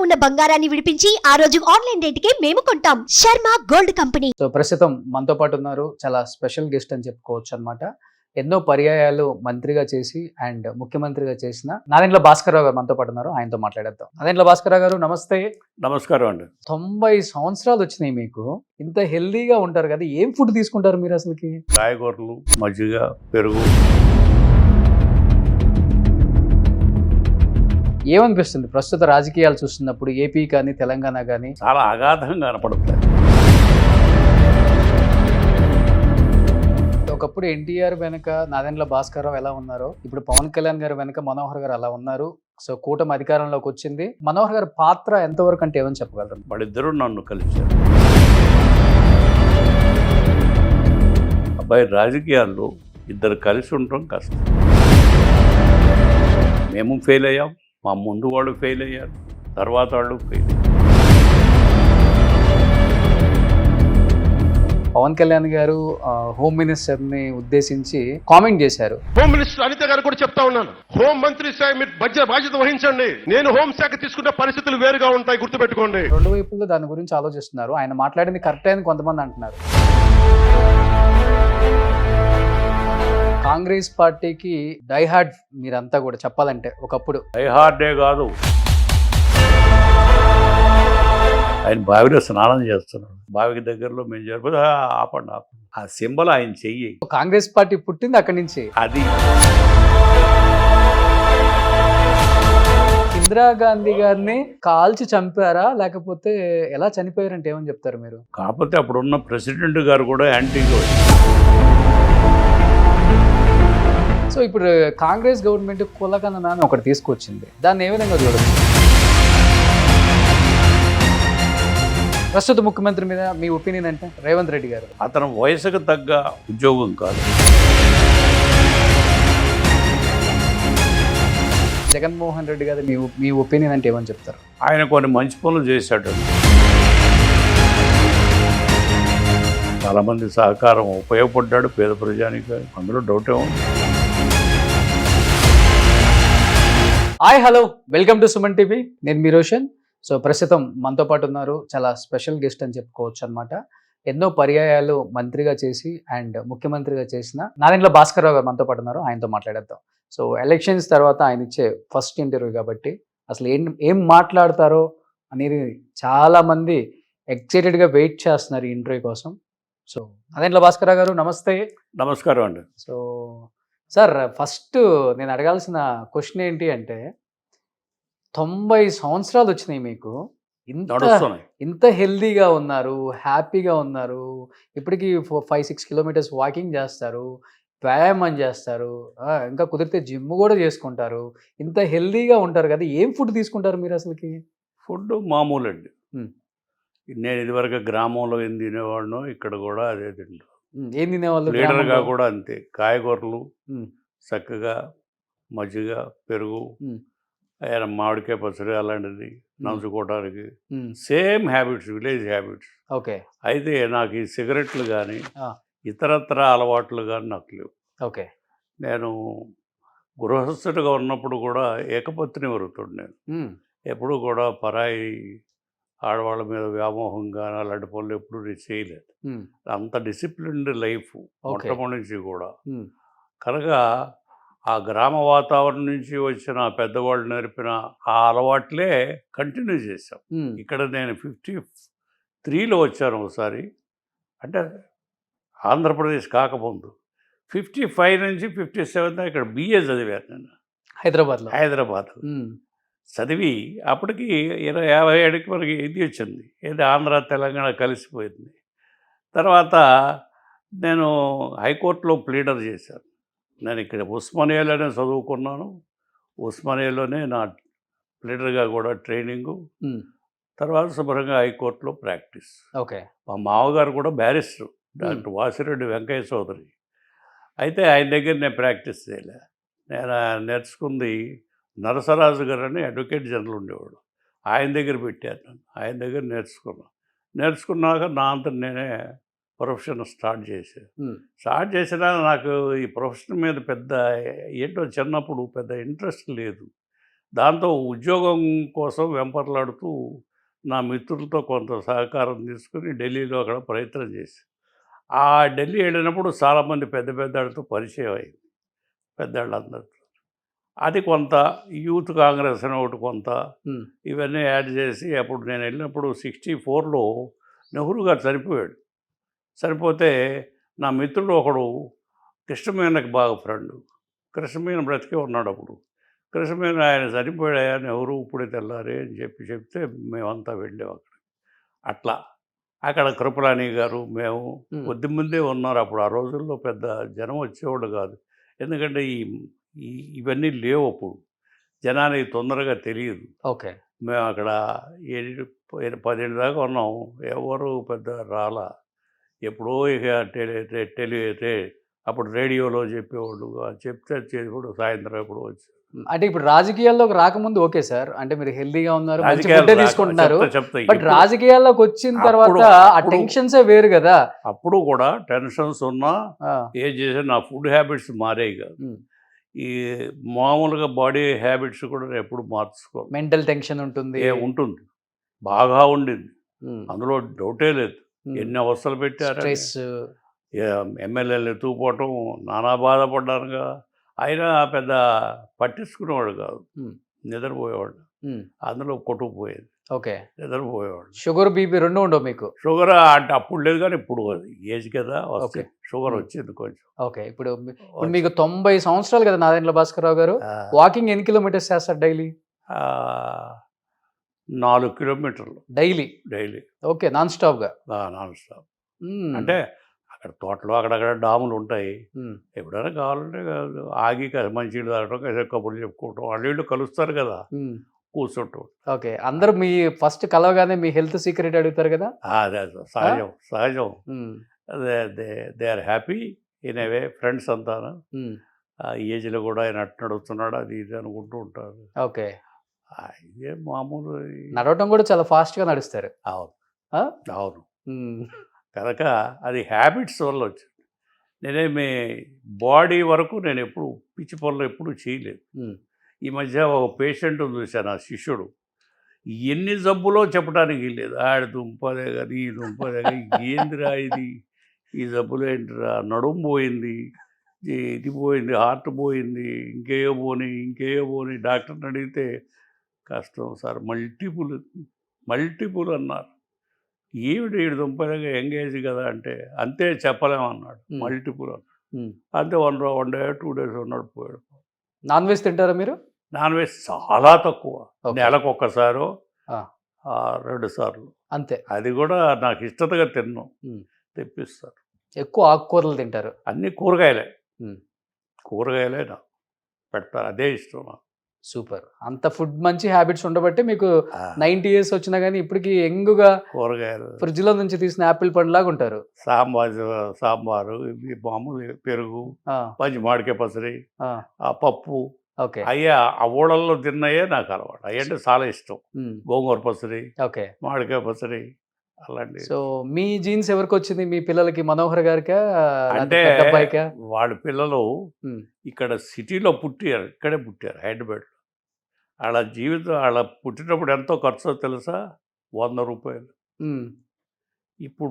ఉన్న బంగారాన్ని విడిపించి ఆ రోజు ఆన్లైన్ రేటుకే మేము కొంటాం. Sharma gold company. సో ప్రస్తుతం మనతో పాటు ఉన్నారు, చాలా స్పెషల్ గెస్ట్ అని చెప్పుకోవచ్చు అనమాట. ఎన్నో పర్యాయాలు మంత్రిగా చేసి అండ్ ముఖ్యమంత్రిగా చేసిన నాదెండ్ల భాస్కరరావు గారు మనతో పాటు ఉన్నారు. ఆయనతో మాట్లాడేద్దాం. నాదెండ్ల భాస్కరరావు గారు నమస్తే. నమస్కారం అండి. 90 సంవత్సరాలు వచ్చినాయి మీకు, ఇంత హెల్దీగా ఉంటారు కదా, ఏం ఫుడ్ తీసుకుంటారు మీరు అసలుకి? కాయగూరలు, మజ్జిగ, పెరుగు. ఏమనిపిస్తుంది ప్రస్తుత రాజకీయాలు చూస్తున్నప్పుడు, ఏపీ కానీ తెలంగాణ కానీ? చాలా అగాధంగా కనపడుతుంది. ఒకప్పుడు ఎన్టీఆర్ వెనక నాదెండ్ల భాస్కరరావు ఎలా ఉన్నారో, ఇప్పుడు పవన్ కళ్యాణ్ గారు వెనక మనోహర్ గారు అలా ఉన్నారు. సో కూటమి అధికారంలోకి వచ్చింది. మనోహర్ గారి పాత్ర ఎంతవరకు అంటే ఏమని చెప్పగలరు? వాళ్ళిద్దరూ నన్ను కలిశారు. అబ్బాయి, రాజకీయాల్లో ఇద్దరు కలిసి ఉండటం కష్టం. మేము ఫెయిల్ అయ్యాం, మా ముందు వాళ్ళు ఫెయిల్ అయ్యారు, తర్వాత వాళ్ళు ఫెయిల్ అయ్యారు. పవన్ కళ్యాణ్ గారు హోమ్ మినిస్టర్ ని ఉద్దేశించి కామెంట్ చేశారు. హోమ్ మినిస్టర్ అనిత గారు కూడా చెప్తా ఉన్నాను, హోం మంత్రి శాఖ మీరు బాధ్యత వహించండి, నేను హోంశాఖ తీసుకున్న పరిస్థితులు వేరుగా ఉంటాయి, గుర్తుపెట్టుకోండి. రెండు వైపుల్లో దాని గురించి ఆలోచిస్తున్నారు. ఆయన మాట్లాడింది కరెక్టే అని కొంతమంది అంటున్నారు. కాంగ్రెస్ పార్టీకి డైహార్డ్ మీరంతా కూడా చెప్పాలంటే. ఒకప్పుడు డైహార్డే కాదు, ఆయన బావిలో స్నానం చేస్తున్నాడు. బావికి దగ్గరలో మేము జరిపోతే ఆపండి ఆపండి, ఆ సింబల్ ఆయన చెయ్యి. కాంగ్రెస్ పార్టీ పుట్టింది అక్కడి నుంచి. అది ఇందిరాగాంధీ గారిని కాల్చి చంపారా, లేకపోతే ఎలా చనిపోయారంటే ఏమని చెప్తారు మీరు? కాకపోతే అప్పుడున్న ప్రెసిడెంట్ గారు కూడా యాంటీగా. సో ఇప్పుడు కాంగ్రెస్ గవర్నమెంట్ కులకన్నా అని ఒకటి తీసుకొచ్చింది, దాన్ని ఏ విధంగా చూడదు? ప్రస్తుత ముఖ్యమంత్రి మీద మీ ఒపీనియన్ అంటే? రేవంత్ రెడ్డి గారు అతను వయసుకు తగ్గ ఉద్యోగం కాదు. జగన్మోహన్ రెడ్డి గారు మీ ఒపీనియన్ అంటే ఏమని చెప్తారు? ఆయన కొన్ని మంచి పనులు చేశాడు, చాలామంది సహకారం ఉపయోగపడ్డాడు పేద ప్రజానికి, అందులో డౌటే ఉంది. Hi hello, welcome to Suman TV. నేను మీ రోషన్. సో ప్రస్తుతం మనతో పాటు ఉన్నారు, చాలా స్పెషల్ గెస్ట్ అని చెప్పుకోవచ్చు అనమాట. ఎన్నో పర్యాయాలు మంత్రిగా చేసి అండ్ ముఖ్యమంత్రిగా చేసిన నాదెండ్ల భాస్కరరావు గారు మనతో పాటు ఉన్నారు. ఆయనతో మాట్లాడేద్దాం. సో ఎలక్షన్స్ తర్వాత ఆయన ఇచ్చే ఫస్ట్ ఇంటర్వ్యూ కాబట్టి అసలు ఏం మాట్లాడతారో అనేది చాలామంది ఎక్సైటెడ్గా వెయిట్ చేస్తున్నారు ఈ ఇంటర్వ్యూ కోసం. సో నాదెండ్ల భాస్కరరావు గారు నమస్తే. నమస్కారం అండి. సో సార్, ఫస్ట్ నేను అడగాల్సిన క్వశ్చన్ ఏంటి అంటే, 90 సంవత్సరాలు వచ్చినాయి మీకు, ఇంత హెల్దీగా ఉన్నారు, హ్యాపీగా ఉన్నారు. ఇప్పటికీ 5-6 కిలోమీటర్స్ వాకింగ్ చేస్తారు, వ్యాయామం చేస్తారు, ఇంకా కుదిరితే జిమ్ కూడా చేసుకుంటారు. ఇంత హెల్దీగా ఉంటారు కదా, ఏం ఫుడ్ తీసుకుంటారు మీరు అసలుకి? ఫుడ్ మామూలు అండి. నేను ఇదివరకు గ్రామంలో ఏం తినేవాడినో ఇక్కడ కూడా అదే తింటాను. ఏం తినేవాళ్ళు? లీడర్గా కూడా అంతే, కాయగూరలు, చక్కగా మజ్జిగ, పెరుగు, మామిడికాయ పచ్చడి అలాంటిది నంచుకోవడానికి. Same habits, village habits. Okay. అయితే నాకు ఈ సిగరెట్లు కానీ ఇతరత్ర అలవాట్లు కానీ నాకు లేవు. ఓకే. నేను గృహస్థుడిగా ఉన్నప్పుడు కూడా ఏకపత్ని వరుతుడు. నేను ఎప్పుడు కూడా పరాయి ఆడవాళ్ళ మీద వ్యామోహం కానీ అలాంటి పనులు ఎప్పుడు నేను చేయలేదు. అంత డిసిప్లిన్డ్ లైఫ్ మొట్టమొదటి నుంచి కూడా. కనుక ఆ గ్రామ వాతావరణం నుంచి వచ్చిన పెద్దవాళ్ళు నేర్పిన ఆ అలవాట్లే కంటిన్యూ చేశాం. ఇక్కడ నేను 53లో వచ్చాను ఒకసారి, అంటే ఆంధ్రప్రదేశ్ కాకముందు. 55 నుంచి 57 ఇక్కడ BA చదివాను నేను హైదరాబాద్ చదివి అప్పటికి 57కి మనకి ఇది వచ్చింది, ఏది ఆంధ్ర తెలంగాణ కలిసిపోయింది. తర్వాత నేను హైకోర్టులో ప్లీడర్ చేశాను. నేను ఇక్కడ ఉస్మానియాలోనే చదువుకున్నాను, ఉస్మానియాలోనే నా ప్లీడర్గా కూడా ట్రైనింగు, తర్వాత శుభ్రంగా హైకోర్టులో ప్రాక్టీస్. ఓకే. మా మామగారు కూడా బ్యారిస్టర్, డాక్టర్ వాసిరెడ్డి వెంకయ్య చౌదరి. అయితే ఆయన దగ్గర నేను ప్రాక్టీస్ చేయలే. నేను నేర్చుకుంది నరసరాజు గారు అని అడ్వకేట్ జనరల్ ఉండేవాడు, ఆయన దగ్గర పెట్టాను. నేను ఆయన దగ్గర నేర్చుకున్నాక నా అంతా నేనే ప్రొఫెషన్ స్టార్ట్ చేసినా నాకు ఈ ప్రొఫెషన్ మీద పెద్ద ఏంటో చిన్నప్పుడు పెద్ద ఇంట్రెస్ట్ లేదు. దాంతో ఉద్యోగం కోసం వెంపర్లాడుతూ నా మిత్రులతో కొంత సహకారం తీసుకుని ఢిల్లీలో అక్కడ ప్రయత్నం చేసి ఆ ఢిల్లీ వెళ్ళినప్పుడు చాలామంది పెద్ద పెద్దవాళ్ళతో పరిచయం అయింది, పెద్దవాళ్ళందరితో. అది కొంత యూత్ కాంగ్రెస్ అని ఒకటి కొంత ఇవన్నీ యాడ్ చేసి అప్పుడు నేను వెళ్ళినప్పుడు 64లో నెహ్రూ గారు చనిపోయాడు. చనిపోతే నా మిత్రుడు ఒకడు కృష్ణమేనకి బాగా ఫ్రెండ్, కృష్ణమేన బ్రతికే ఉన్నాడు అప్పుడు. కృష్ణమేన ఆయన చనిపోయాడు, నెహ్రూ ఇప్పుడే తెల్లారే అని చెప్తే మేమంతా వెళ్ళాం అక్కడ. అట్లా అక్కడ కృపలాని గారు మేము కొద్ది మందే ఉన్నారు అప్పుడు. ఆ రోజుల్లో పెద్ద జనం వచ్చేవాళ్ళు కాదు, ఎందుకంటే ఇవన్నీ లేవు అప్పుడు, జనానికి తొందరగా తెలియదు. ఓకే. మేము అక్కడ 10 దాకా ఉన్నాం, ఎవరు పెద్ద రాలా. ఎప్పుడో ఇక అప్పుడు రేడియోలో చెప్పేవాళ్ళు, చెప్తే చేసేవాడు సాయంత్రం ఎప్పుడో వచ్చి. అంటే ఇప్పుడు రాజకీయాల్లోకి రాకముందు ఓకే సార్, అంటే మీరు హెల్దీగా ఉన్నారు, మంచి రాజకీయాలు ఫుడ్ తీసుకుంటున్నారు. చెప్తా బట్ రాజకీయాల్లోకి వచ్చిన తర్వాత ఆ టెన్షన్సే వేరు కదా. అప్పుడు కూడా టెన్షన్స్ ఉన్నా ఏం చేసా నా ఫుడ్ హ్యాబిట్స్ మారాయి కాదు. ఈ మామూలుగా బాడీ హ్యాబిట్స్ కూడా నేను ఎప్పుడు మార్చుకో. మెంటల్ టెన్షన్ ఉంటుంది, ఉంటుంది, బాగా ఉండింది, అందులో డౌటే లేదు. ఎన్ని అవస్థలు పెట్టారు, స్ట్రెస్, ఎమ్మెల్యేలు ఎత్తుకుపోవటం, నానా బాధపడ్డానుగా. అయినా పెద్ద పట్టించుకునేవాడు కాదు, నిద్రపోయేవాడు, అందులో కొట్టుకుపోయేది. ఓకే. నిద్రపోయేవాడు. షుగర్ బీపీ రెండు ఉండవు మీకు? షుగర్ అంటే అప్పుడు లేదు, కానీ ఇప్పుడు ఏజ్ కదా వస్తే షుగర్ వచ్చింది కొంచెం. ఓకే. ఇప్పుడు మీకు 90 సంవత్సరాలు కదా నాదెండ్ల భాస్కరరావు గారు. వాకింగ్ ఎన్ని కిలోమీటర్స్ చేస్తారు డైలీ? 4 కిలోమీటర్లు డైలీ. ఓకే. నాన్ స్టాప్ గా? Non stop. అంటే అక్కడ తోటలో అక్కడక్కడ డాములు ఉంటాయి, ఎప్పుడైనా కావాలంటే ఆగి మంచినీళ్ళు తాగటం, కాసేపు కబుర్లు చెప్పుకోవటం, వాళ్ళు కలుస్తారు కదా, కూర్చుంటాం. ఓకే. అందరూ మీ ఫస్ట్ కలవగానే మీ హెల్త్ సీక్రెట్ అడుగుతారు కదా? అదే సహజం. They are happy in a way, friends అంతాను. ఏజ్లో కూడా ఆయన అట్టు నడుస్తున్నాడు అది ఇది అనుకుంటూ ఉంటారు. ఓకే. ఇదే మామూలు. నడవటం కూడా చాలా ఫాస్ట్గా నడుస్తారు. అవును. కనుక అది హ్యాబిట్స్ వల్ల వచ్చింది. నేనేమి బాడీ వరకు నేను ఎప్పుడు పిచ్చి పనులు ఎప్పుడు చేయలేదు. ఈ మధ్య ఒక పేషెంట్ చూశాను, ఆ శిష్యుడు ఎన్ని జబ్బులో చెప్పడానికి లేదు. ఆడి దుంపదే కదా, ఈ దుంపదే కదా, ఏందిరా ఇది, ఈ జబ్బులు ఏంటిరా, నడుము పోయింది, ఇది పోయింది, హార్ట్ పోయింది, ఇంకేయో పోని డాక్టర్ని అడిగితే కష్టం సార్, మల్టిపుల్ అన్నారు. ఏమిటి వీడు దుంపదగా ఎంగేజ్ కదా అంటే, అంతే చెప్పలేమన్నాడు, మల్టిపుల్ అన్నాడు. అంతే 1 డే 2 డేస్ ఉన్నాడు, పోయాడు. నాన్ వెజ్ తింటారా మీరు? నాన్ వెజ్ చాలా తక్కువ, నెలకు 1 సారో 2 సార్లు అంతే. అది కూడా నాకు ఇష్టతగా తిన్నాం, తెప్పిస్తారు. ఎక్కువ ఆకుకూరలు తింటారు? అన్ని కూరగాయలే నాకు పెడతారు, అదే ఇష్టం నాకు. సూపర్. అంత ఫుడ్ మంచి హ్యాబిట్స్ ఉండబట్టి మీకు 90 years వచ్చినా కానీ ఇప్పటికి యంగ్గా కూరగాయలు ఫ్రిడ్జ్ లో నుంచి తీసిన యాపిల్ పండు లాగా ఉంటారు. సాంబారు ఇవి మామూలు, పెరుగు, మంచి మామిడికాయ పచ్చడి, ఆ పప్పు, అయ్యా ఆ ఊళ్ళల్లో తిన్నాయే నాకు అలవాటు. అయ్యంటే చాలా ఇష్టం. గోంగూర పచ్చడి, మామిడికాయ పచ్చడి అలాంటి. సో మీ జీన్స్ ఎవరికి వచ్చింది? మీ పిల్లలకి, మనోహర్ గారికా అంటే అబ్బాయికా? వాళ్ళ పిల్లలు ఇక్కడ సిటీలో ఇక్కడే పుట్టారు, హైదరాబాద్. వాళ్ళ జీవితం, వాళ్ళ పుట్టినప్పుడు ఎంతో ఖర్చో తెలుసా? 100 రూపాయలు. ఇప్పుడు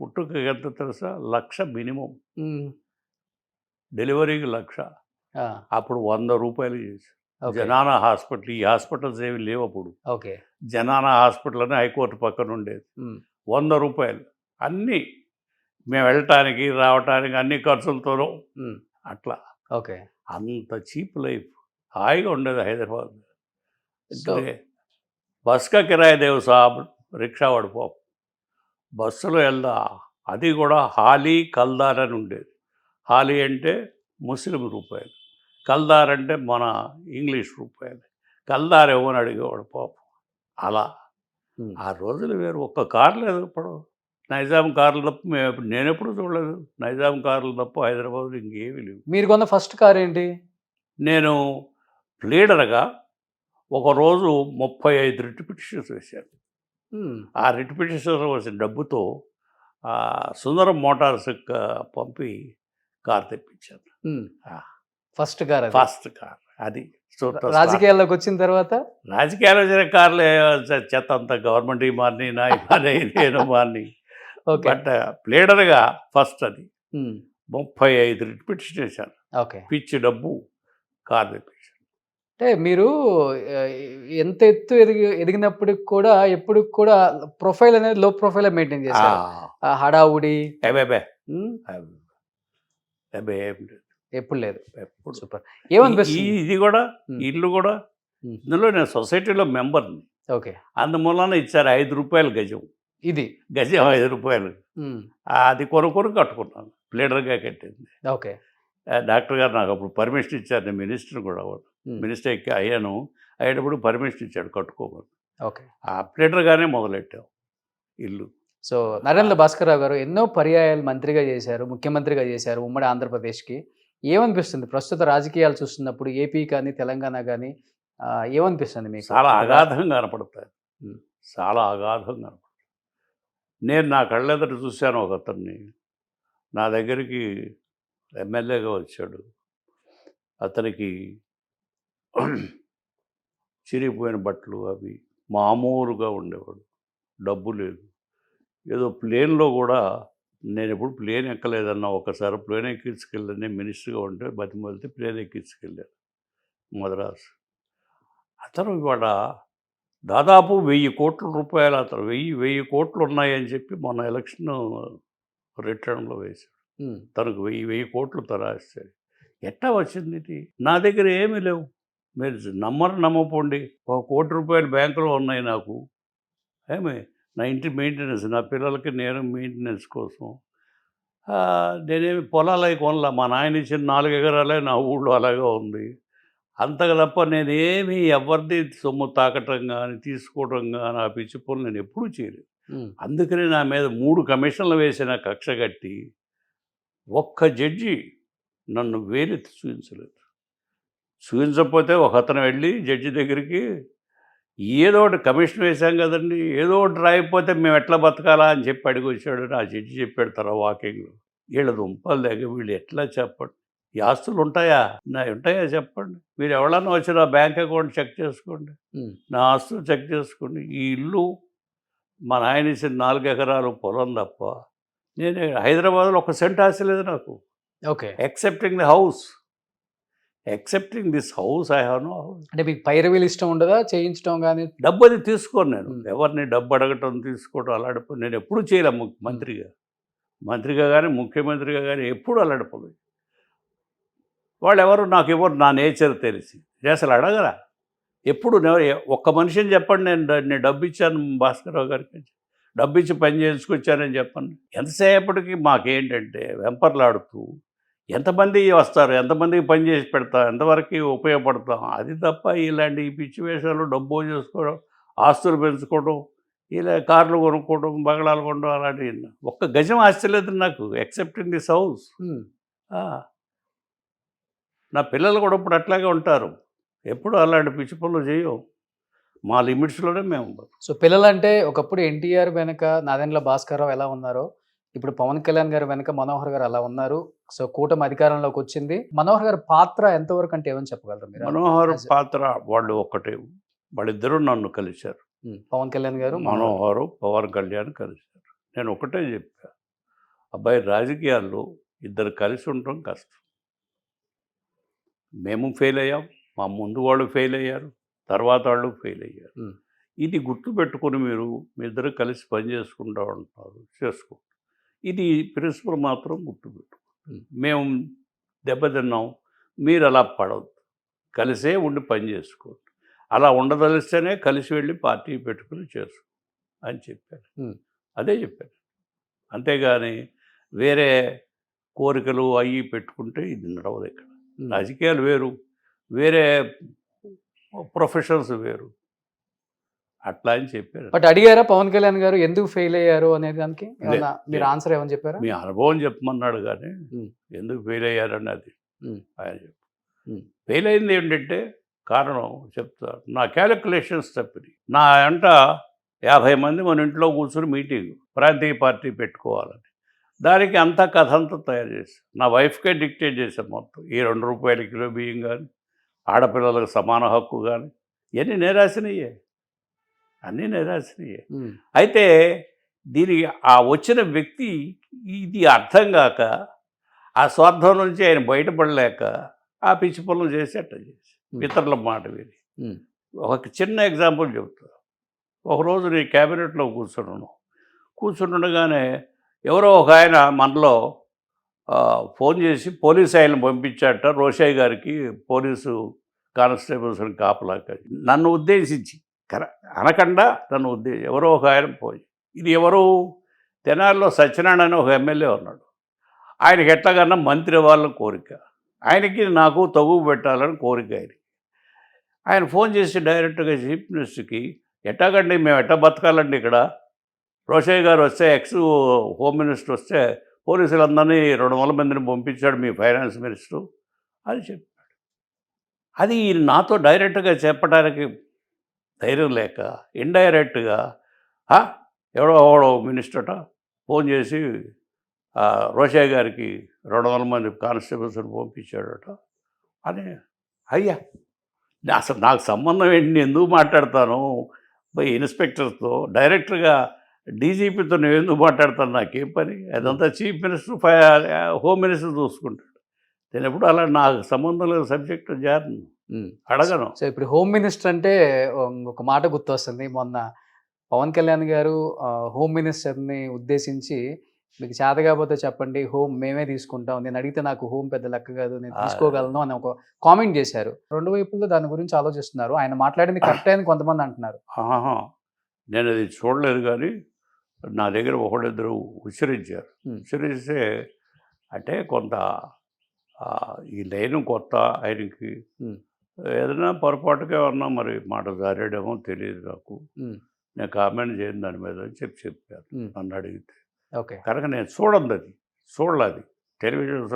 పుట్టుక ఎంత తెలుసా? 1,00,000 మినిమం. డెలివరీకి 1,00,000. అప్పుడు 100 రూపాయలు చేసి జనానా హాస్పిటల్, ఈ హాస్పిటల్స్ ఏమి లేవు అప్పుడు. జనానా హాస్పిటల్ అని హైకోర్టు పక్కన ఉండేది. 100 రూపాయలు అన్నీ, మేము వెళ్ళటానికి రావటానికి అన్ని ఖర్చులతోనూ అట్లా. అంత చీప్ లైఫ్, హాయిగా ఉండేది హైదరాబాద్. బస్కా కిరాయి దేవు సాబ్, రిక్షా వాడిపో, బస్సులో వెళ్దా, అది కూడా హాలీ కల్దార్ అని ఉండేది. హాలీ అంటే ముస్లిం రూపాయలు, కల్దార్ అంటే మన ఇంగ్లీష్ రూపాయలు. కల్దార్ ఏమని అడిగేవాడు పాపం. అలా ఆ రోజులు వేరు. ఒక్క కారు లేదు ఇప్పుడు, నైజాం కార్లు తప్ప నేను ఎప్పుడు చూడలేదు. నైజాం కార్లు తప్ప హైదరాబాద్లో ఇంకేమీ లేవు. మీరు కొన్న ఫస్ట్ కార్ ఏంటి? నేను లీడర్గా ఒకరోజు 35 రిట్ పిటిషన్స్ వేశాను. ఆ రిట్ పిటిషన్స్ వచ్చిన డబ్బుతో సుందరం మోటార్స్ పంపి కార్ తెప్పించాను. ఫస్ట్ కార్ అది సో రాజకీయాల్లోకి వచ్చిన తర్వాత రాజకీయాలు వచ్చిన కార్లే చెత్త అంతా గవర్నమెంట్ మారిని నా మారి నేను మారిని. ఓకే. బట్ ప్లేడర్గా ఫస్ట్ అది 35 రిపిట్స్ చేశాను. ఓకే. పిచ్చి డబ్బు కార్ తెప్పించాను. అంటే మీరు ఆ, ఎంత ఎత్తు ఎదిగినప్పటికి కూడా ఎప్పుడు కూడా ప్రొఫైల్ అనేది లో ప్రొఫైల్ మెయింటైన్ చేశారు. ఆ హడావుడి అబ్బే ఉమ్, అబ్బే ఏం లేదు ఎప్పుడు లేదు. ఎప్పుడు. సూపర్. ఏమనిపిస్తుంది? ఇది కూడా ఉమ్. ఇల్లు కూడా ఉమ్. ఇందులో నేను సొసైటీలో మెంబర్ని. ఓకే. అందువలన ఇచ్చారు ₹5 గజం. ఇది గజం ₹5. ఉమ్, అది కొనుక్కొని కట్టుకున్నాను. ప్లేడర్గా కట్టింది. ఓకే. డాక్టర్ గారు నాకు అప్పుడు పర్మిషన్ ఇచ్చారు. నేను మినిస్టర్ కూడా ఉమ్, మినిస్టర్ ఎక్కి అయ్యాను. అయ్యేటప్పుడు పర్మిషన్ ఇచ్చాడు కట్టుకోమని. ఓకే. ఆ ప్లేడర్గానే మొదలెట్టాం ఇల్లు. సో నరేంద్ర భాస్కర్రావు గారు ఎన్నో పర్యాయాలు మంత్రిగా చేశారు, ముఖ్యమంత్రిగా చేశారు ఉమ్మడి ఆంధ్రప్రదేశ్కి. ఏమనిపిస్తుంది ప్రస్తుత రాజకీయాలు చూస్తున్నప్పుడు ఏపీ కానీ తెలంగాణ కానీ ఏమనిపిస్తుంది మీకు? చాలా అగాధంగా కనపడతాయి. ఉమ్. చాలా అగాధంగా కనపడతాయి. నేను నా కళ్ళెదుట చూశాను ఒక అతన్ని. నా దగ్గరికి ఎమ్మెల్యేగా వచ్చాడు. అతనికి చిరిగిపోయిన బట్టలు అవి మామూలుగా ఉండేవాడు. డబ్బు లేదు. ఏదో ప్లేన్లో కూడా నేను ఎప్పుడు ప్లేన్ ఎక్కలేదన్నా. ఒకసారి ప్లేన్ ఎక్కించుకెళ్ళాను. నేను మినిస్టర్గా ఉంటే బతిమలితే ప్లేన్ ఎక్కించుకెళ్ళాను మద్రాసు. అతను ఇవాళ దాదాపు 1000 కోట్ల రూపాయలు అతను 1000 కోట్లు ఉన్నాయని చెప్పి మొన్న ఎలక్షన్ రిటర్న్లో వేశాడు. ఉమ్, తనకు 1000 కోట్లు తరాస్తాడు. ఎట్టా వచ్చింది ఇది? నా దగ్గర ఏమీ లేవు. మీరు నమ్మపోండి. ₹1 కోటి బ్యాంకులో ఉన్నాయి నాకు. ఏమి నా ఇంటి మెయింటెనెన్స్, నా పిల్లలకి నేను మెయింటెనెన్స్ కోసం. నేనేమి పొలాలు అవి కొనలా. మా నాయన ఇచ్చిన 4 ఎకరాలే నా ఊళ్ళో అలాగే ఉంది. అంతగా తప్ప నేనేమి ఎవరిది సొమ్ము తాకటం కానీ తీసుకోవడం కానీ ఆ పిచ్చి పనులు నేను ఎప్పుడూ చేయలేదు. ఉమ్, అందుకని నా మీద 3 కమిషన్లు వేసిన కక్ష కట్టి ఒక్క జడ్జి నన్ను వేలెత్తి చూపించలేదు. చూపించకపోతే ఒక అతను వెళ్ళి జడ్జి దగ్గరికి ఏదో ఒకటి కమిషన్ వేశాం కదండి, ఏదో ఒకటి రాయకపోతే మేము ఎట్లా బతకాలా అని చెప్పి అడిగి వచ్చాడు. నా జడ్జి చెప్పాడు తర్వాత వాకింగ్లో. వీళ్ళ దుంపలు దగ్గర వీళ్ళు ఎట్లా చెప్పండి, ఈ ఆస్తులు ఉంటాయా, నా ఉంటాయా చెప్పండి, మీరు ఎవరన్నా వచ్చి నా బ్యాంక్ అకౌంట్ చెక్ చేసుకోండి, ఉమ్, నా ఆస్తులు చెక్ చేసుకోండి. ఈ ఇల్లు మా నాయన ఇచ్చిన 4 ఎకరాలు పొలం తప్ప నేను హైదరాబాద్లో 1 సెంట్ ఆస్తి లేదు నాకు. Okay. Excepting the house. Excepting this house I have no house. అంటే మీకు పైరవీలు ఇష్టం ఉండదా చేయించడం కానీ? డబ్బు అది తీసుకోను నేను. ఎవరిని డబ్బు అడగటం తీసుకోవడం అలాంటి పని నేను ఎప్పుడు చేయలే. మంత్రిగా కానీ ముఖ్యమంత్రిగా కానీ ఎప్పుడు అలాంటి పని. వాళ్ళు ఎవరు నాకు ఎవరు నా నేచర్ తెలిసి అసలు అడగరా. ఎప్పుడు ఒక్క మనిషిని చెప్పండి నేను డబ్బు ఇచ్చాను భాస్కర్రావు గారికి, డబ్బు ఇచ్చి పని చేసుకొచ్చానని చెప్పండి. ఎంతసేపటికి మాకేంటంటే వెంపర్లాడుతూ ఎంతమంది వస్తారు, ఎంతమందికి పని చేసి పెడతాం, ఎంతవరకు ఉపయోగపడతాం, అది తప్ప ఇలాంటి ఈ పిచ్చి వేషాలు డబ్బు చేసుకోవడం, ఆస్తులు పెంచుకోవడం, ఇలా కార్లు కొనుక్కోవడం, బంగళాలు కొనడం అలాంటివి. 1 గజం ఆస్తి లేదు నాకు ఎక్సెప్టింగ్ దిస్ హౌస్. ఉమ్, నా పిల్లలు కూడా ఇప్పుడు అట్లాగే ఉంటారు. ఎప్పుడు అలాంటి పిచ్చి పనులు చేయం. మా లిమిట్స్లోనే మేము ఉంటాం. సో పిల్లలంటే ఒకప్పుడు ఎన్టీఆర్ వెనక నాదెండ్ల భాస్కర్రావు ఎలా ఉన్నారో ఇప్పుడు పవన్ కళ్యాణ్ గారు వెనక మనోహర్ గారు అలా ఉన్నారు. సో కూటమి అధికారంలోకి వచ్చింది. మనోహర్ గారి పాత్ర ఎంతవరకు అంటే ఏమని చెప్పగలరు మీరు? మనోహర్ పాత్ర వాళ్ళు ఒక్కటే. వాళ్ళిద్దరూ నన్ను కలిశారు. పవన్ కళ్యాణ్ గారు మనోహరు పవన్ కళ్యాణ్ కలిశారు. నేను ఒకటే చెప్పా, అబ్బాయి రాజకీయాల్లో ఇద్దరు కలిసి ఉండటం కష్టం. మేము ఫెయిల్ అయ్యాం, మా ముందు వాళ్ళు ఫెయిల్ అయ్యారు, తర్వాత వాళ్ళు ఫెయిల్ అయ్యారు. ఇది గుర్తుపెట్టుకొని మీ ఇద్దరు కలిసి పని చేసుకుంటూ ఉంటారు, చేసుకోండి. ఇది ప్రిన్సిపల్ మాత్రం గుర్తుపెట్టు. మేము దెబ్బతిన్నాం, మీరు అలా పడవద్దు, కలిసే ఉండి పని చేసుకోండి. అలా ఉండదలిస్తేనే కలిసి వెళ్ళి పార్టీ పెట్టుకుని చేసుకో అని చెప్పారు. అదే చెప్పారు. అంతేగాని వేరే కోరికలు అవి పెట్టుకుంటే ఇది నడవదు. ఇక్కడ రాజకీయాలు వేరు, వేరే ప్రొఫెషన్స్ వేరు, అట్లా అని చెప్పారు. బట్ అడిగారా పవన్ కళ్యాణ్ గారు ఎందుకు ఫెయిల్ అయ్యారు అనే దానికి మీరు ఆన్సర్ ఏమని చెప్పారా? మీ అనుభవం చెప్పమన్నాడు కానీ ఎందుకు ఫెయిల్ అయ్యారని అది ఆయన చెప్పు. ఫెయిల్ అయింది ఏంటంటే కారణం చెప్తా, నా క్యాలిక్యులేషన్స్ తప్పినాయి. నా అంట 50 మంది మన ఇంట్లో కూర్చొని మీటింగ్ ప్రాంతీయ పార్టీ పెట్టుకోవాలని, దానికి అంతా కథ అంతా తయారు చేశాను. నా వైఫ్కే డిక్టేట్ చేశాను మొత్తం. ఈ ₹2 కిలో బియ్యం కానీ, ఆడపిల్లలకు సమాన హక్కు కానీ ఇవన్నీ నిరాశనయ్యే, అన్నీ నిరాశనయ్యే. ఉమ్, అయితే దీనికి ఆ వచ్చిన వ్యక్తి ఇది అర్థం కాక ఆ స్వార్థం నుంచి ఆయన బయటపడలేక ఆ పిచ్చి పనులు చేసి అట్ట చేసి ఇతరుల మాట విని. ఉమ్, ఒక చిన్న ఎగ్జాంపుల్ చెబుతా. ఒకరోజు నేను క్యాబినెట్లో కూర్చుండగానే ఎవరో ఒక ఆయన మనలో ఫోన్ చేసి పోలీసు ఆయన్ని పంపించాట రోషయ్య గారికి, పోలీసు కానిస్టేబుల్స్ని కాపలాక నన్ను ఉద్దేశించి అనకుండా నన్ను ఉద్దేశించి ఎవరో ఒక ఆయన పోయి, ఇది ఎవరు తెనాలిలో సత్యనారాయణ అని ఒక ఎమ్మెల్యే ఉన్నాడు, ఆయనకి ఎట్లాగన్నా మంత్రి అవ్వాలని కోరిక, ఆయనకి నాకు తగువ పెట్టాలని కోరిక. ఆయన ఫోన్ చేసి డైరెక్ట్గా చీఫ్ మినిస్టర్కి, ఎట్టాగండి మేము ఎట్టా బతకాలండి ఇక్కడ, రోషయ్య గారు వస్తే హోమ్ మినిస్టర్ వస్తే పోలీసులందరినీ 200 మందిని పంపించాడు మీ ఫైనాన్స్ మినిస్టరు అని చెప్పాడు. అది నాతో డైరెక్ట్గా చెప్పడానికి ధైర్యం లేక ఇండైరెక్ట్గా ఎవడో మినిస్టర్ట ఫోన్ చేసి రోషయ్య గారికి 200 మంది కానిస్టేబుల్స్ని పంపించాడట అని. అయ్యా అసలు నాకు సంబంధం ఏంటి, నేను ఎందుకు మాట్లాడతాను ఇన్స్పెక్టర్తో, డైరెక్టర్గా డీజీపీతో నేను ఎందుకు మాట్లాడతాను, నాకేం పని, అదంతా చీఫ్ మినిస్టర్ హోమ్ మినిస్టర్ చూసుకుంటాడు. నేను ఎప్పుడు అలా నాకు సంబంధం లేదు సబ్జెక్టు జారిను అడగను. సో ఇప్పుడు హోమ్ మినిస్టర్ అంటే ఒక మాట గుర్తొస్తుంది. మొన్న పవన్ కళ్యాణ్ గారు హోమ్ మినిస్టర్ని ఉద్దేశించి, మీకు చేత కాకపోతే చెప్పండి, హోమ్ మేమే తీసుకుంటాం, నేను అడిగితే నాకు హోమ్ పెద్ద లెక్క కాదు, నేను తీసుకోగలను అని ఒక కామెంట్ చేశారు. రెండు వైపుల్లో దాని గురించి ఆలోచిస్తున్నారు. ఆయన మాట్లాడింది కరెక్టే అని కొంతమంది అంటున్నారు. నేను అది చూడలేదు, కానీ నా దగ్గర ఒకళ్ళిద్దరు ఉచ్చరించారు. ఉచ్చరిస్తే అంటే కొంత ఈ లైన్ కొత్త ఆయనకి, ఏదైనా పొరపాటుగా ఉన్నా మరి మాట జారాడేమో తెలియదు నాకు, నేను కామెంట్ చేయను దాని మీద అని చెప్పారు నన్ను అడిగితే. ఓకే, కనుక నేను చూడలేదు టెలివిజన్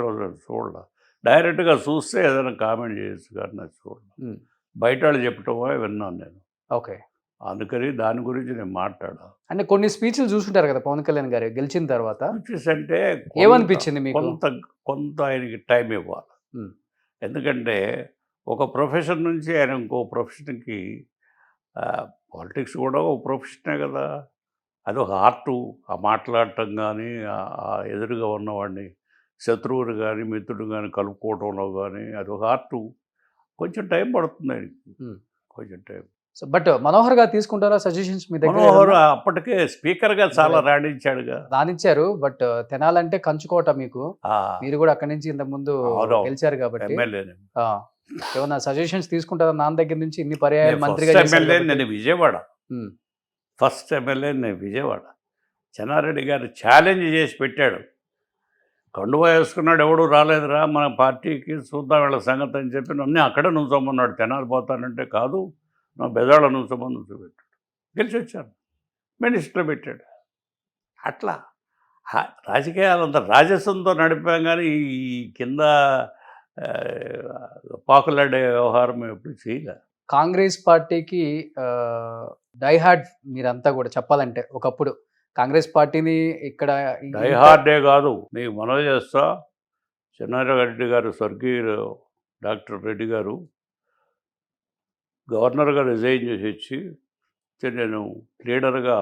చూడలే, డైరెక్ట్గా చూస్తే ఏదైనా కామెంట్ చేయొచ్చు కానీ నాకు చూడలేదు. బయట వాళ్ళు చెప్పటమో విన్నాను నేను. ఓకే, అందుకని దాని గురించి నేను మాట్లాడా. అంటే కొన్ని స్పీచ్లు చూసుంటారు కదా పవన్ కళ్యాణ్ గారు గెలిచిన తర్వాత, స్పీచెస్ అంటే ఏమనిపించింది మీకు? కొంత ఆయనకి టైం ఇవ్వాలి. ఎందుకంటే ఒక ప్రొఫెషన్ నుంచి ఆయన ఇంకో ప్రొఫెషన్కి, పాలిటిక్స్ కూడా ఒక ప్రొఫెషనే కదా, అది ఒక ఆర్టు. ఆ మాట్లాడటం కానీ, ఆ ఎదురుగా ఉన్నవాడిని శత్రువుని కానీ మిత్రుడు కానీ కలుపుకోవడంలో కానీ అది ఒక ఆర్టు. కొంచెం టైం పడుతుంది ఆయనకి, కొంచెం టైం. సో బట్ మనోహర్ గారు తీసుకుంటారా సజెషన్స్ మీ దగ్గర? మనోహర్ అప్పటికే స్పీకర్గా చాలా రాణించాడుగా. రాణించారు, బట్ తెనాలంటే కంచుకోట మీకు, మీరు కూడా అక్కడి నుంచి ఇంతకు ముందు గెలిచారు కాబట్టి ఎమ్మెల్యేనే. ఏమన్నా సజెషన్స్ తీసుకుంటారా నాన్న దగ్గర నుంచి? ఇన్ని పర్యాయాలు మంత్రిగా ఎమ్మెల్యే నేను విజయవాడ, ఫస్ట్ ఎమ్మెల్యే నేను విజయవాడ. చెన్నారెడ్డి గారు ఛాలెంజ్ చేసి పెట్టాడు, కండువా వేసుకున్నాడు, ఎవడు రాలేదురా మన పార్టీకి, చూద్దాం వీళ్ళ సంగతి అని చెప్పి నన్ను అక్కడే నుంచోమన్నాడు. తెనాలి పోతానంటే కాదు, నా బెజవాడ నుంచోమని నుంచోబెట్టాడు. గెలిచి వచ్చాను, మినిస్టర్ పెట్టాడు. అట్లా రాజకీయాలంతా రాజస్వంతో నడిపాం, కానీ ఈ కింద పాకులాడే వ్యవహారం ఎప్పుడు చేయలే. కాంగ్రెస్ పార్టీకి డైహార్డ్ మీరంతా కూడా చెప్పాలంటే, ఒకప్పుడు కాంగ్రెస్ పార్టీని ఇక్కడ డైహార్డే కాదు, నీకు మనవి చేస్తా, చెన్నారెడ్డి గారు, స్వర్గీయ డాక్టర్ రెడ్డి గారు గవర్నర్గా రిజైన్ చేసి వచ్చి నేను లీడర్గా,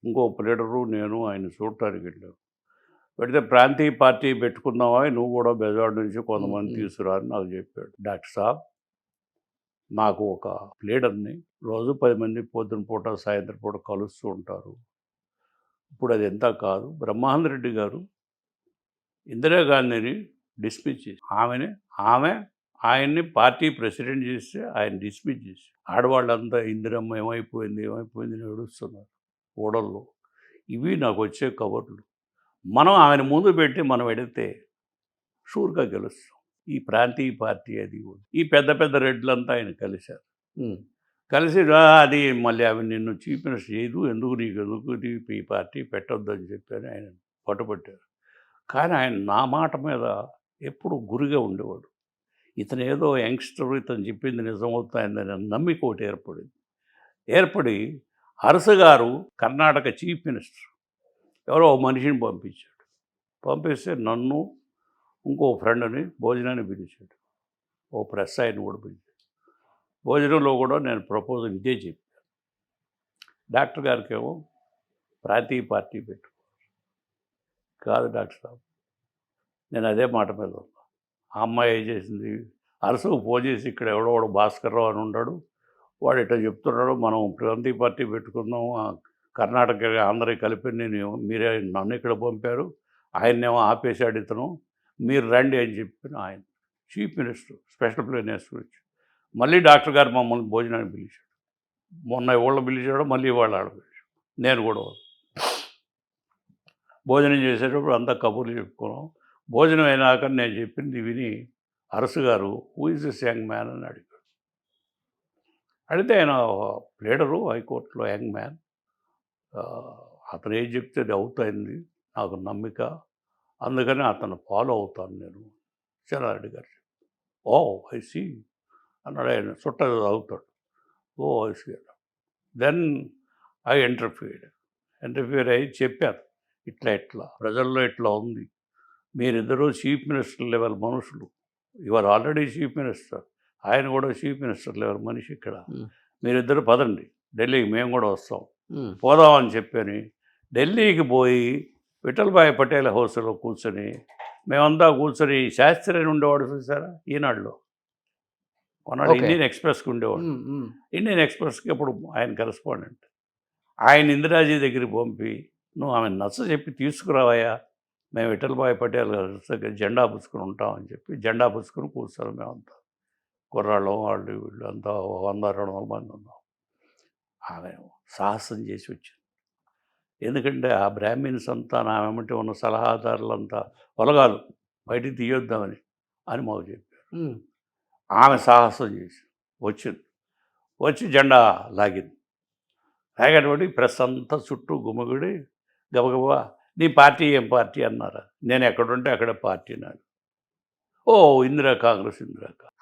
ఇంకో లీడరు నేను ఆయన చూడటానికి వెళ్ళాను. పెడితే ప్రాంతీయ పార్టీ పెట్టుకున్నావా, నువ్వు కూడా బెజవాడ నుంచి కొంతమంది తీసుకురా అని నాకు చెప్పాడు. డాక్టర్ సాబ్, నాకు ఒక లీడర్ని రోజు 10 మంది పొద్దున పూట సాయంత్రం పూట కలుస్తూ ఉంటారు. ఇప్పుడు అది ఎంత కాదు, బ్రహ్మానంద రెడ్డి గారు ఇందిరాగాంధీని డిస్మిస్ చేసి ఆమె ఆయన్ని పార్టీ ప్రెసిడెంట్ చేస్తే ఆయన డిస్మిస్ చేసి, ఆడవాళ్ళంతా ఇందిరమ్మ ఏమైపోయింది అని ఏడుస్తున్నారు ఓడల్లో. ఇవి నాకు వచ్చే కవర్లు. మనం ఆమెను ముందు పెట్టి మనం ఎడితే షూర్గా గెలుస్తాం. ఈ ప్రాంతీయ పార్టీ అది ఈ పెద్ద పెద్ద రెడ్లంతా ఆయన కలిశారు. కలిసి అది మళ్ళీ అవి నిన్ను చీఫ్ మినిస్టర్ చేయదు, ఎందుకు ఈ పార్టీ పెట్టొద్దు అని చెప్పి ఆయన పట్టుబట్టారు. కానీ ఆయన నా మాట మీద ఎప్పుడు గురిగా ఉండేవాడు. ఇతను ఏదో యంగ్స్టర్, ఇతను చెప్పింది నిజమవుతాయిందని నమ్మిక ఒకటి ఏర్పడి అరసు గారు కర్ణాటక చీఫ్ మినిస్టర్ ఎవరో ఒక మనిషిని పంపిస్తే నన్ను ఇంకో ఫ్రెండ్ని భోజనాన్ని పిలిచాడు. ఓ ప్రెస్ ఆయన కూడా పిలిచాడు. భోజనంలో కూడా నేను ప్రపోజల్ ఇదే చెప్పాను. డాక్టర్ గారికి ఏమో ప్రాంతీయ పార్టీ పెట్టు కాదు డాక్టర్ సాబ్, నేను అదే మాట మీద ఉన్నా. ఆ అమ్మాయి ఏం చేసింది, అరసుకు ఫోన్ చేసి ఇక్కడ ఎవడో భాస్కర్రావు అని ఉన్నాడు, వాడు ఇట్లా చెప్తున్నాడు, మనం ప్రాంతీయ పార్టీ పెట్టుకుందాం, కర్ణాటక ఆంధ్రకి కలిపి మీరే నన్ను ఇక్కడ పంపారు, ఆయన్నేమో ఆపేసాడు ఇతను, మీరు రండి అని చెప్పిన ఆయన చీఫ్ మినిస్టర్ స్పెషల్ ప్లేనర్స్ గురించి. మళ్ళీ డాక్టర్ గారు మమ్మల్ని భోజనానికి పిలిచాడు. మొన్న ఎవళ్ళు పిలిచాడో మళ్ళీ వాళ్ళు ఆడ పిలిచాడు. నేను కూడా భోజనం చేసేటప్పుడు అంతా కబుర్లు చెప్పుకున్నాం. భోజనం అయినాక నేను చెప్పింది విని అరసు గారు who is this young man అని అడిగాడు. అడిగితే ఆయన లీడరు హైకోర్టులో యంగ్ మ్యాన్, అతను ఏం చెప్తే అది అవుతుంది, నాకు నమ్మిక, అందుకని అతను ఫాలో అవుతాను నేను చెన్నారెడ్డి గారు. ఓ ఐసీ అన్నాడు ఆయన, చుట్ట అవుతాడు. ఓ ఐసీ అన్నాడు. దెన్ ఐ ఇంటర్ఫియర్ అయ్యి చెప్పాను, ఇట్లా ప్రజల్లో ఇట్లా ఉంది, మీరిద్దరూ చీఫ్ మినిస్టర్ లెవెల్ మనుషులు, ఇవాళ ఆల్రెడీ చీఫ్ మినిస్టర్, ఆయన కూడా చీఫ్ మినిస్టర్ లెవెల్ మనిషి, ఇక్కడ మీరిద్దరు పదండి ఢిల్లీకి, మేము కూడా వస్తాం, పోదామని చెప్పని ఢిల్లీకి పోయి విఠల్భాయ్ పటేల్ హౌస్లో కూర్చొని మేమంతా కూర్చొని, శాస్త్రి అని ఉండేవాడు చూసారా ఈనాడులో, కొన్నాడు ఇండియన్ ఎక్స్ప్రెస్కి ఉండేవాడు, ఇండియన్ ఎక్స్ప్రెస్కి అప్పుడు ఆయన కరెస్పాండెంట్, ఆయన ఇందిరాజీ దగ్గరికి పంపి నువ్వు ఆమె నచ్చ చెప్పి తీసుకురావయ్యా, మేము విఠల్భాయ్ పటేల్ దగ్గర జెండా పుచ్చుకొని ఉంటామని చెప్పి జెండా పుచ్చుకొని కూర్చొని మేమంతా కుర్రాళ్ళం, వాళ్ళు వీళ్ళు అంతా 100-200 మంది ఉన్నాం. ఆమె సాహసం చేసి వచ్చింది. ఎందుకంటే ఆ బ్రాహ్మిన్స్ అంతా నా వెంబటి ఉన్న సలహాదారులంతా ఒలగాలు బయటికి తీయొద్దామని అని మాకు చెప్పారు. ఆమె సాహసం చేసి వచ్చింది, వచ్చి జెండా లాగింది. లాగేటువంటి ప్రెస్ అంతా చుట్టూ గుమ్మగుడి గబగబా నీ పార్టీ ఏం పార్టీ అన్నారా, నేను ఎక్కడుంటే అక్కడ పార్టీ నాకు, ఓ ఇందిరా కాంగ్రెస్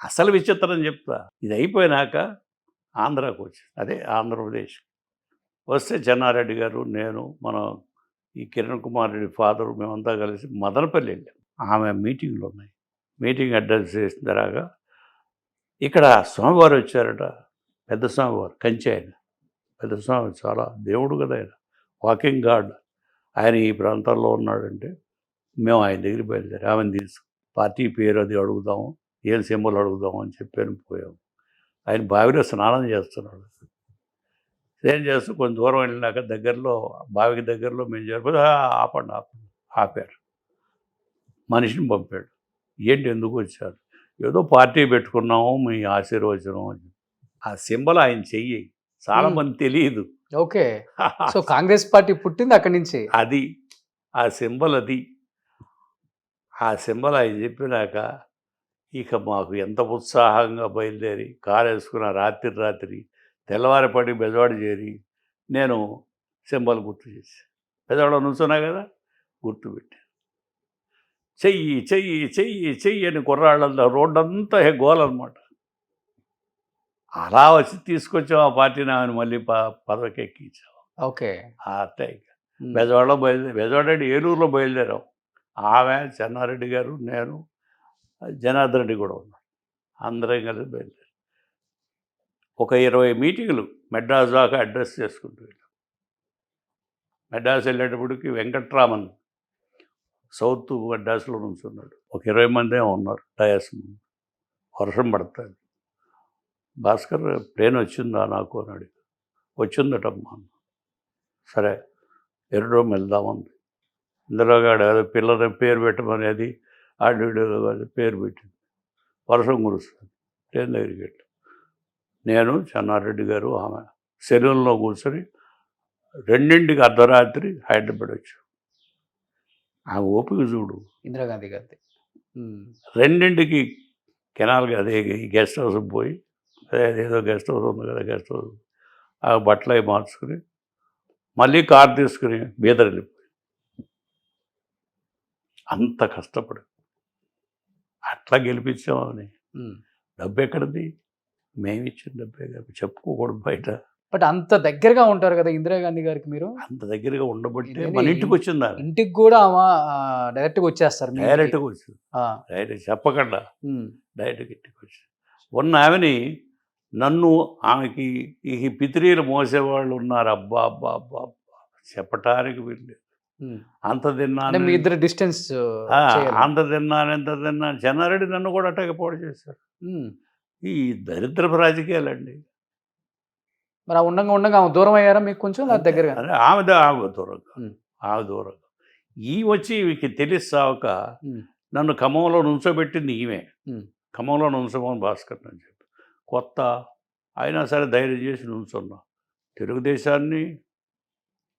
అసలు విచిత్రం చెప్తా. ఇది అయిపోయినాక ఆంధ్రాకు వచ్చింది, అదే ఆంధ్రప్రదేశ్ వస్తే చెన్నారెడ్డి గారు, నేను, మన ఈ కిరణ్ కుమార్ రెడ్డి ఫాదరు, మేమంతా కలిసి మదనపల్లి వెళ్ళాం. ఆమె మీటింగ్లు ఉన్నాయి, మీటింగ్ అడ్రస్ చేసిన తర్వాత ఇక్కడ స్వామివారు వచ్చారట, పెద్ద స్వామివారు, కంచి ఆయన, పెద్ద స్వామి చాలా దేవుడు కదా ఆయన, వాకింగ్ గాడ్, ఆయన ఈ ప్రాంతాల్లో ఉన్నాడంటే మేము ఆయన దగ్గరికి బయలుదేరి ఆమెను తీసుకు పార్టీ పేరు అది అడుగుదాము, ఏం సింబల్ అడుగుదాము అని చెప్పాను. పోయాము. ఆయన బావిలో స్నానం చేస్తున్నాడు. ఏం చేస్తూ కొంచెం దూరం వెళ్ళినాక దగ్గరలో, బావికి దగ్గరలో మేము జరిపోతే ఆపండి ఆపారు. మనిషిని పంపాడు. ఏంటి ఎందుకు వచ్చారు, ఏదో పార్టీ పెట్టుకున్నాము మీ ఆశీర్వచనం అని. ఆ సింబల్ ఆయన చెయ్యి చాలామంది తెలియదు. ఓకే, సో కాంగ్రెస్ పార్టీ పుట్టింది అక్కడి నుంచి. అది ఆ సింబల్, అది ఆ సింబల్ ఆయన చెప్పినాక ఇక మాకు ఎంత ఉత్సాహంగా బయలుదేరి కారు వేసుకున్న రాత్రి తెల్లవారిపడి బెజవాడ చేరి నేను సింబల్ గుర్తు చేసి బెజవాడ నుంచున్నా కదా, గుర్తుపెట్టి చెయ్యి చెయ్యి చెయ్యి చెయ్యి అని కుర్రాళ్ళంతా రోడ్డంతా గోలన్నమాట. అలా వచ్చి తీసుకొచ్చాం ఆ పార్టీని, ఆమెను మళ్ళీ పదవికి ఎక్కించాం. ఓకే, అట్టే బెజవాడలో బెజవాడ ఏలూరులో బయలుదేరాం. ఆమె, చెన్నారెడ్డి గారు, నేను, జనార్దన్ రెడ్డి కూడా ఉన్నాం, అందరం కలిసి బయలుదేరి ఒక 20 మీటింగులు మెడ్రాస్ దాకా అడ్రస్ చేసుకుంటూ వెళ్ళాం. మెడ్రాస్ వెళ్ళేటప్పటికి వెంకట్రామన్ సౌత్ మెడ్రాస్లో నుంచున్నాడు. ఒక 20 మంది ఉన్నారు డయాస్ ముందు. వర్షం పడుతుంది. భాస్కర్ ప్లేన్ వచ్చిందా నాకు అని అడిగి, వచ్చిందటమ్మా. సరే ఎర్రడోమ్ వెళ్దామంది. ఇందులోగాడు ఏదో పిల్లల పేరు పెట్టమనేది ఆడు పేరు పెట్టింది. వర్షం కురుస్తుంది. ట్రైన్ దగ్గరికి వెళ్ళి నేను, చెన్నారెడ్డి గారు, ఆమె సెలవుల్లో కూర్చొని 2ంటికి అర్ధరాత్రి హైదరాబాద్ వచ్చాం. ఆమె ఓపిక చూడు. ఇందిరాగాంధీ గారి 2ంటికి కెనాల్కి అదే గెస్ట్ హౌస్కి పోయి, ఏదో గెస్ట్ హౌస్ ఉంది కదా, గెస్ట్ హౌస్ ఆ బట్టలు అవి మార్చుకుని మళ్ళీ కారు తీసుకుని బీదర్ వెళ్ళిపోయి అంత కష్టపడి అట్లా గెలిపించామని. డబ్బు ఎక్కడిది, మేమిచ్చిన డబ్బే కదా, చెప్పుకోకూడదు బయట. బట్ అంత దగ్గరగా ఉంటారు కదా ఇందిరాగాంధీ గారికి మీరు, అంత దగ్గరగా ఉండబట్టే మన ఇంటికి వచ్చింది. ఇంటికి కూడా డైరెక్ట్గా వచ్చేస్తారు, డైరెక్ట్గా వచ్చింది, డైరెక్ట్ చెప్పకుండా డైరెక్ట్గా ఇంటికి వచ్చి ఉన్న ఆమెని నన్ను ఆమెకి ఈ పితిరీలు మోసేవాళ్ళు ఉన్నారు. అబ్బా అబ్బా అబ్బా అబ్బా చెప్పటానికి వీళ్ళు. అంత అంటే తిన్నాను, మీ ఇద్దరు డిస్టెన్స్ అంత తిన్నాను, ఎంత తిన్నాను. చెన్నారెడ్డి నన్ను కూడా అట్టగా పాడు చేశారు. ఈ దరిద్రపు రాజకీయాలండి. మరి ఆ ఉండంగా ఆమె దూరం అయ్యారా మీకు కొంచెం దగ్గరగా? అదే ఆమె దూరంగా, ఆమె దూరంగా. ఈ వచ్చి వీకి తెలిసాక నన్ను ఖమ్మంలో నుంచోబెట్టింది ఈమె. ఖమ్మంలో నుంచోమని భాస్కర్ అని చెప్పి కొత్త అయినా సరే ధైర్యం చేసి నుంచున్నా. తెలుగుదేశాన్ని,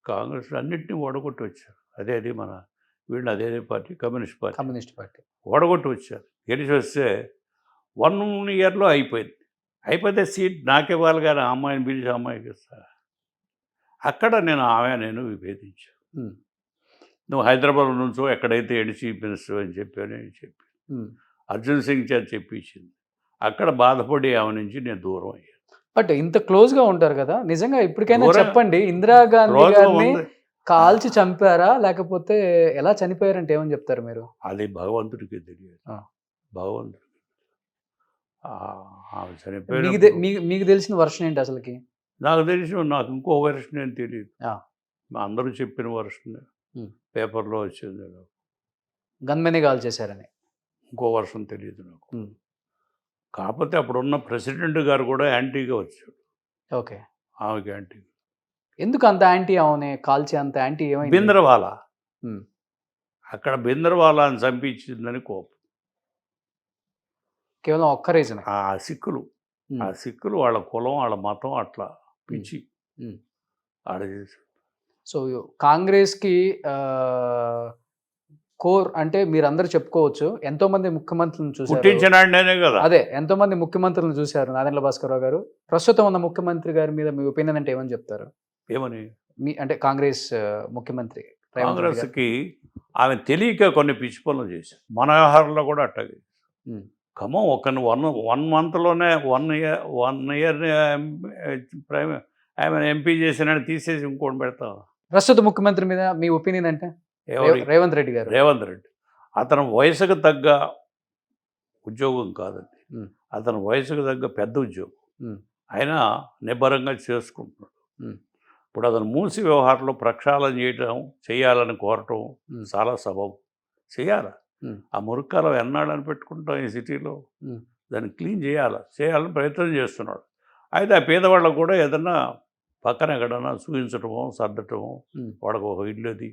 కాంగ్రెస్ అన్నింటినీ ఓడగొట్టి వచ్చారు. అది మన వీళ్ళు అదే పార్టీ, కమ్యూనిస్ట్ పార్టీ ఓడగొట్టి వచ్చారు. గెలిచి వస్తే 1 ఇయర్లో అయిపోతే సీట్ నాకివ్వాలి కానీ ఆ అమ్మాయిని పిలిచి అమ్మాయికి ఇస్తా. అక్కడ నేను విభేదించాను. నువ్వు హైదరాబాద్ నుంచో ఎక్కడైతే చీఫ్ మినిస్టర్ అని చెప్పి అర్జున్ సింగ్ చేత చెప్పించింది. అక్కడ బాధపడి ఆమె నుంచి నేను దూరం అయ్యాను. బట్ ఇంత క్లోజ్గా ఉంటారు కదా, నిజంగా ఇప్పటికైనా చెప్పండి, ఇందిరాగాంధీ గారిని కాల్చి చంపారా లేకపోతే ఎలా చనిపోయారంటే ఏమని చెప్తారు మీరు? అది భగవంతుడికి తెలియదు. భగవంతుడికి ఆమె చనిపోయింది. మీకు తెలిసిన వర్షన్ ఏంటి అసలుకి? నాకు ఇంకో వర్షన్ ఏం తెలియదు. అందరూ చెప్పిన వర్షన్ పేపర్లో వచ్చింది. గన్మెనే కాల్ చేశారని ఇంకో వర్షన్ తెలియదు నాకు. కాకపోతే అప్పుడున్న ప్రెసిడెంట్ గారు కూడా యాంటీగా వచ్చాడు. ఓకే, ఆమెకి యాంటీ. ఎందుకు అంత యాంటీ ఆమె కాల్చి అంత యాంటీ? ఏమైంది? బింద్రవాలా, అక్కడ బింద్రవాలాని చంపించిందని కోపం. కేవలం ఒక్క రీజన్. ఆ సిక్కులు వాళ్ళ కులం, వాళ్ళ మతం అట్లా పిచ్చి ఆడ చేశారు. సో కాంగ్రెస్కి కోర్ అంటే మీరందరూ చెప్పుకోవచ్చు, ఎంతో మంది ముఖ్యమంత్రులను చూసారు. అదే ఎంతో మంది ముఖ్యమంత్రులను చూశారు నాదెండ్ల భాస్కరరావు గారు. ప్రస్తుతం ఉన్న ముఖ్యమంత్రి గారి మీద మీ ఒపీనియన్ అంటే ఏమని చెప్తారు? ఏమని అంటే కాంగ్రెస్ ముఖ్యమంత్రి కాంగ్రెస్కి ఆమె తెలియక కొన్ని పిచ్చి పనులు చేశారు. మన వ్యవహారంలో కూడా అట్టగే. ఖమ్మం ఒక 1 మంత్లోనే 1 ఇయర్ ఆమె ఎంపీ చేసినని తీసేసి ఇంకోటి పెడతాం. ప్రస్తుత ముఖ్యమంత్రి మీద మీ ఒపీనియన్ అంటే? రేవంత్ రెడ్డి గారు. అతను వయసుకు తగ్గ ఉద్యోగం కాదండి, అతను వయసుకు తగ్గ పెద్ద ఉద్యోగం. ఆయన నిబ్బరంగా చేసుకుంటున్నాడు. ఇప్పుడు అతను మూసి వ్యవహారంలో ప్రక్షాళన చేయాలని కోరటం చాలా సబబు. చేయాలి. ఆ మురుక్కాలం ఎన్నాడని పెట్టుకుంటాం ఈ సిటీలో, దాన్ని క్లీన్ చేయాలని ప్రయత్నం చేస్తున్నాడు. అయితే ఆ పేదవాళ్ళకు కూడా ఏదన్నా పక్కన ఎక్కడన్నా చూపించటమో సర్దటమో, వాడికి ఒక ఇల్లుది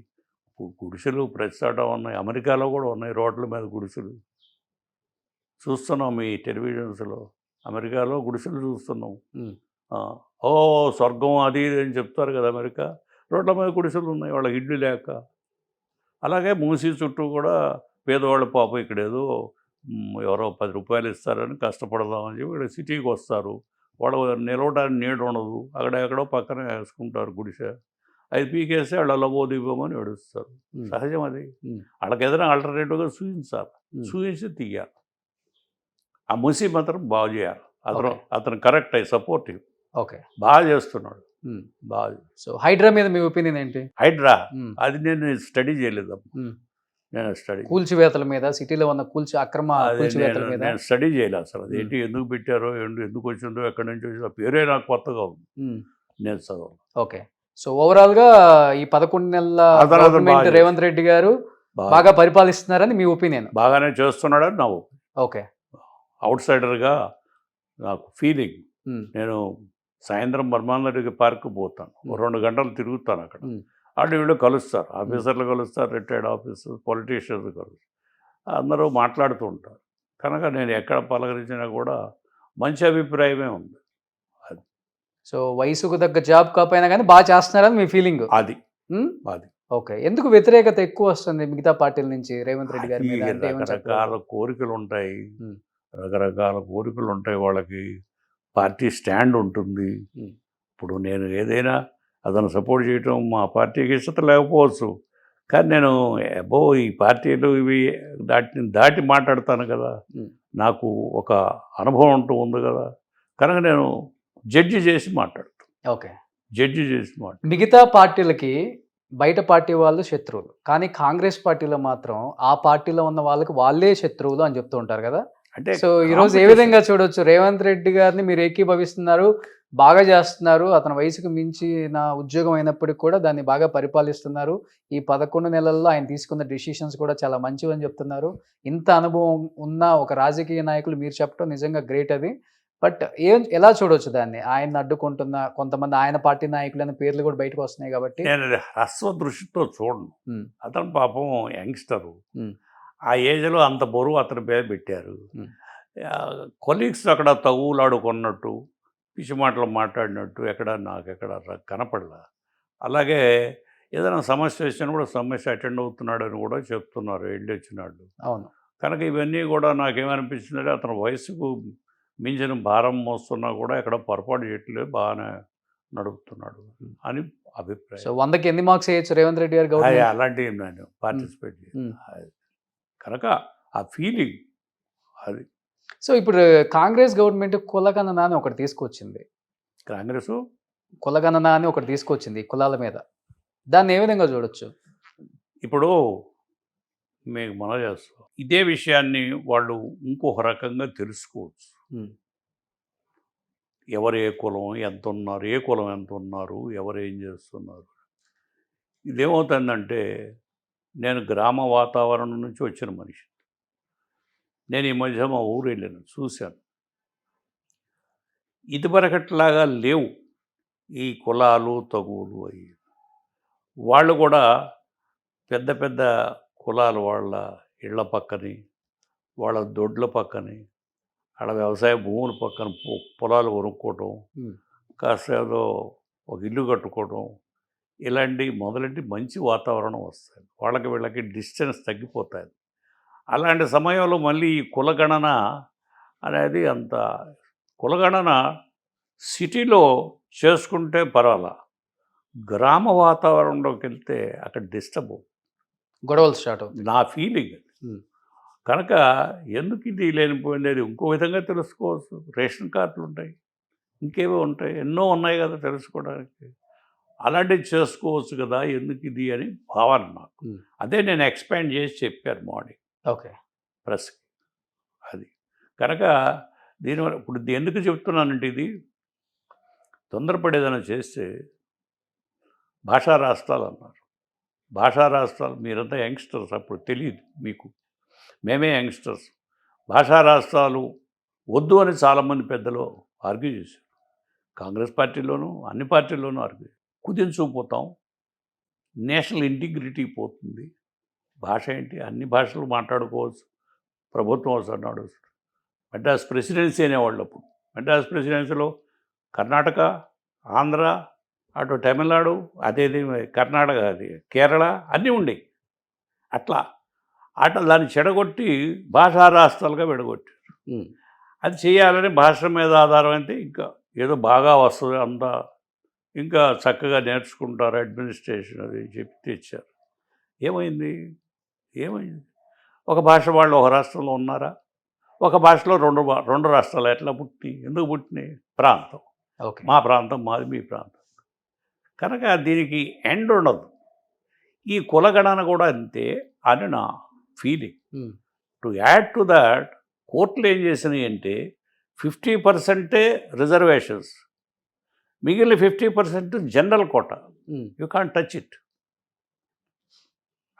గుడిసెలు ప్రతి చోట ఉన్నాయి. అమెరికాలో కూడా ఉన్నాయి రోడ్ల మీద గుడిసెలు చూస్తున్నాం. మీ టెలివిజన్స్లో అమెరికాలో గుడిసెలు చూస్తున్నాం. ఓ స్వర్గం అది ఇది అని చెప్తారు కదా అమెరికా. రోడ్ల మీద గుడిసెలు ఉన్నాయి వాళ్ళకి ఇల్లు లేక. అలాగే మూసీ చుట్టూ కూడా పేదవాళ్ళ పాపం ఇక్కడ ఏదో ఎవరో 10 రూపాయలు ఇస్తారని కష్టపడదామని చెప్పి ఇక్కడ సిటీకి వస్తారు. వాళ్ళు నిలవడానికి నీడ ఉండదు, అక్కడెక్కడో పక్కన వేసుకుంటారు గుడిసె. అది పీకేస్తే వాళ్ళు లబోదీపమని ఏడుస్తారు. సహజం అది. వాళ్ళకి ఏదైనా ఆల్టర్నేటివ్గా చూపించి తీయాలి. ఆ మూసీ మాత్రం బాగు చేయాలి. అతను కరెక్ట్ అయ్యి సపోర్టివ్. ఓకే, బాగా చేస్తున్నాడు. బాగా. సో హైడ్రా మీద మీ ఒపీనియన్ ఏంటి? హైడ్రా అది నేను స్టడీ చేయలేదు. నేను కూల్చివేతల మీద, సిటీలో ఉన్న అక్రమ కూల్చివేతల మీద నేను స్టడీ చేయలేదు అసలు. అదేంటి, ఎందుకు పెట్టారో, ఎందుకు వచ్చిందో, ఎక్కడి నుంచి వచ్చిందో, పేరే నాకు కొత్తగా ఉంది. నేను చదవాలి. ఓకే, సో ఓవరాల్గా ఈ 11 నెలల రేవంత్ రెడ్డి గారు బాగా పరిపాలిస్తున్నారని మీ ఒపీనియన్? బాగానే చేస్తున్నాడని నా ఒపీనియన్. ఓకే, అవుట్ సైడర్గా నాకు ఫీలింగ్. నేను సాయంత్రం బ్రహ్మాందరెడ్డి పార్క్ పోతాను, 2 గంటలు తిరుగుతాను. అక్కడ వాళ్ళు వీళ్ళు కలుస్తారు, ఆఫీసర్లు కలుస్తారు, రిటైర్డ్ ఆఫీసర్స్, పొలిటీషియన్స్ కలుస్తారు, అందరూ మాట్లాడుతూ ఉంటారు. కనుక నేను ఎక్కడ పలకరించినా కూడా మంచి అభిప్రాయమే ఉంది. అది సో వయసుకు తగ్గ జాబ్ కాకపోయినా కానీ బాగా చేస్తున్నారని మీ ఫీలింగ్? అది. ఓకే, ఎందుకు వ్యతిరేకత ఎక్కువ వస్తుంది మిగతా పార్టీల నుంచి రేవంత్ రెడ్డి గారి మీద? రకరకాల కోరికలు ఉంటాయి, వాళ్ళకి పార్టీ స్టాండ్ ఉంటుంది. ఇప్పుడు నేను ఏదైనా అతను సపోర్ట్ చేయటం మా పార్టీకి ఇష్టత లేకపోవచ్చు, కానీ నేను ఈ పార్టీలు ఇవి దాటి మాట్లాడతాను కదా, నాకు ఒక అనుభవం అంటూ ఉంది కదా, కనుక నేను జడ్జి చేసి మాట్లాడతాను. ఓకే, మిగతా పార్టీలకి బయట పార్టీ వాళ్ళు శత్రువులు, కానీ కాంగ్రెస్ పార్టీలో మాత్రం ఆ పార్టీలో ఉన్న వాళ్ళకి వాళ్ళే శత్రువులు అని చెప్తూ ఉంటారు కదా, అంటే సో ఈ రోజు ఏ విధంగా చూడొచ్చు రేవంత్ రెడ్డి గారిని మీరు ఏకీభవిస్తున్నారు, బాగా చేస్తున్నారు, అతని వయసుకు మించి నా ఉద్యోగం అయినప్పటికీ కూడా దాన్ని బాగా పరిపాలిస్తున్నారు, ఈ 11 నెలల్లో ఆయన తీసుకున్న డిసిషన్స్ కూడా చాలా మంచివని చెప్తున్నారు. ఇంత అనుభవం ఉన్న ఒక రాజకీయ నాయకులు మీరు చెప్పడం నిజంగా గ్రేట్ అది. బట్ ఎలా చూడొచ్చు దాన్ని? ఆయన్ని అడ్డుకుంటున్న కొంతమంది ఆయన పార్టీ నాయకులైన పేర్లు కూడా బయటకు వస్తున్నాయి కాబట్టి. నేను అది హ్రస్వ దృష్టితో చూడను. ఉమ్, అతను పాపం యంగ్స్టరు, ఉమ్, ఆ ఏజ్లో అంత బరువు అతని మీద పెట్టారు. ఉమ్. కొలీగ్స్ అక్కడ తగులాడుకున్నట్టు పిచ్చి మాటలు మాట్లాడినట్టు నాకెక్కడ కనపడలా. అలాగే ఏదైనా సమస్య వచ్చినప్పుడు సమస్య అటెండ్ అవుతున్నాడని కూడా చెప్తున్నారు వెళ్ళి వచ్చినాడు. అవును. కనుక ఇవన్నీ కూడా నాకేమనిపించిందంటే అతని వయసుకు మించిన భారం మోస్తున్నా కూడా ఎక్కడ పొరపాటు చేయట్లేదు, బాగానే నడుపుతున్నాడు అని సో అభిప్రాయం. 100కి ఎన్ని మార్క్స్ వేయచ్చు రేవంత్ రెడ్డి గారు గవర్నమెంట్? అలాంటివి నేను పార్టిసిపేట్ ఉమ్. చేయను. కనుక ఆ ఫీలింగ్ అది. సో ఇప్పుడు కాంగ్రెస్ గవర్నమెంట్ కులగణన అని ఒకటి తీసుకొచ్చింది, కాంగ్రెస్ కులగణన అని ఒకటి తీసుకొచ్చింది ఈ కులాల మీద. దాన్ని ఏ విధంగా చూడొచ్చు? ఇప్పుడు మీకు మనం చేస్తాం ఇదే విషయాన్ని వాళ్ళు ఇంకొక రకంగా తెలుసుకోవచ్చు. ఉమ్, ఎవరు ఏ కులం ఎంత ఉన్నారు, ఏ కులం ఎంత ఉన్నారు, ఎవరు ఏం చేస్తున్నారు. ఇదేమవుతుందంటే నేను గ్రామ వాతావరణం నుంచి వచ్చిన మనిషి. నేను ఈ మధ్య మా ఊరు వెళ్ళాను, చూశాను. ఇదివరకట్లాగా లేవు ఈ కులాలు తగువులు అవి. వాళ్ళు కూడా పెద్ద పెద్ద కులాలు వాళ్ళ ఇళ్ల పక్కని, వాళ్ళ దొడ్ల పక్కని, వాళ్ళ వ్యవసాయ భూముల పక్కన పొలాలు కొనుక్కోవటం, ఉమ్, కాస్త ఏదో ఒక ఇల్లు కట్టుకోవడం, ఇలాంటి మొదలెంటి మంచి వాతావరణం వస్తుంది. వాళ్ళకి వీళ్ళకి డిస్టెన్స్ తగ్గిపోతుంది. అలాంటి సమయంలో మళ్ళీ ఈ కులగణన అనేది కులగణన సిటీలో చేసుకుంటే పర్వాలా, గ్రామ వాతావరణంలోకి వెళ్తే అక్కడ డిస్టర్బ్ అవుతుంది. గొడవలు స్టార్ట్ అవుతాయి. నా ఫీలింగ్. ఉమ్, కనుక ఎందుకు ఇది లేనిపోయింది ఇంకో విధంగా తెలుసుకోవచ్చు. రేషన్ కార్డులు ఉంటాయి, ఇంకేవో ఉంటాయి, ఎన్నో ఉన్నాయి కదా తెలుసుకోవడానికి. అలాంటివి చేసుకోవచ్చు కదా, ఎందుకు ఇది అని భావన నాకు. ఉమ్, అదే నేను ఎక్స్పాండ్ చేసి చెప్పాను మార్నింగ్ ఓకే. ప్రెస్కి. అది కనుక దీనివల్ల ఇప్పుడు ఎందుకు చెప్తున్నానంటే ఇది తొందరపడి ఏదైనా చేస్తే భాషా రాష్ట్రాలు అన్నారు. భాషా రాష్ట్రాలు మీరంతా యంగ్స్టర్స్, అప్పుడు తెలియదు మీకు, మేమే యంగ్స్టర్స్. భాషా రాష్ట్రాలు వద్దు అని చాలామంది పెద్దలు ఆర్గ్యూ చేశారు. కాంగ్రెస్ పార్టీలోనూ అన్ని పార్టీల్లోనూ ఆర్గ్యూ. కుదించుకుపోతాం, నేషనల్ ఇంటిగ్రిటీ పోతుంది. భాష ఏంటి, అన్ని భాషలు మాట్లాడుకోవచ్చు, ప్రభుత్వం అవసరం నడుస్తుంది. మెడ్రాస్ ప్రెసిడెన్సీ అనేవాళ్ళు అప్పుడు. మెడ్రాస్ ప్రెసిడెన్సీలో కర్ణాటక, ఆంధ్ర, అటు తమిళనాడు, అదేది కర్ణాటక, అది కేరళ అన్నీ ఉండేవి. అట్లా దాన్ని చెడగొట్టి భాషా రాష్ట్రాలుగా విడగొట్టారు. ఉమ్, అది చేయాలని భాష మీద ఆధారం అయితే ఇంకా ఏదో బాగా వస్తుంది, అంతా ఇంకా చక్కగా నేర్చుకుంటారు అడ్మినిస్ట్రేషన్ అది చెప్పి తెచ్చారు. ఏమైంది? ఒక భాష వాళ్ళు ఒక రాష్ట్రంలో ఉన్నారా? ఒక భాషలో రెండు రాష్ట్రాలు ఎట్లా పుట్టినాయి? ఎందుకు పుట్టినాయి? ప్రాంతం. ఓకే. మా ప్రాంతం మాది, మీ ప్రాంతం. కనుక దీనికి ఎండ్ ఉండదు. ఈ కులగణన కూడా అంతే అని నా feeling. Um, to add to that కోర్టులు ఏం చేసినాయి అంటే 50% రిజర్వేషన్స్, మిగిలిన 50% general quota. Um, you can't touch it.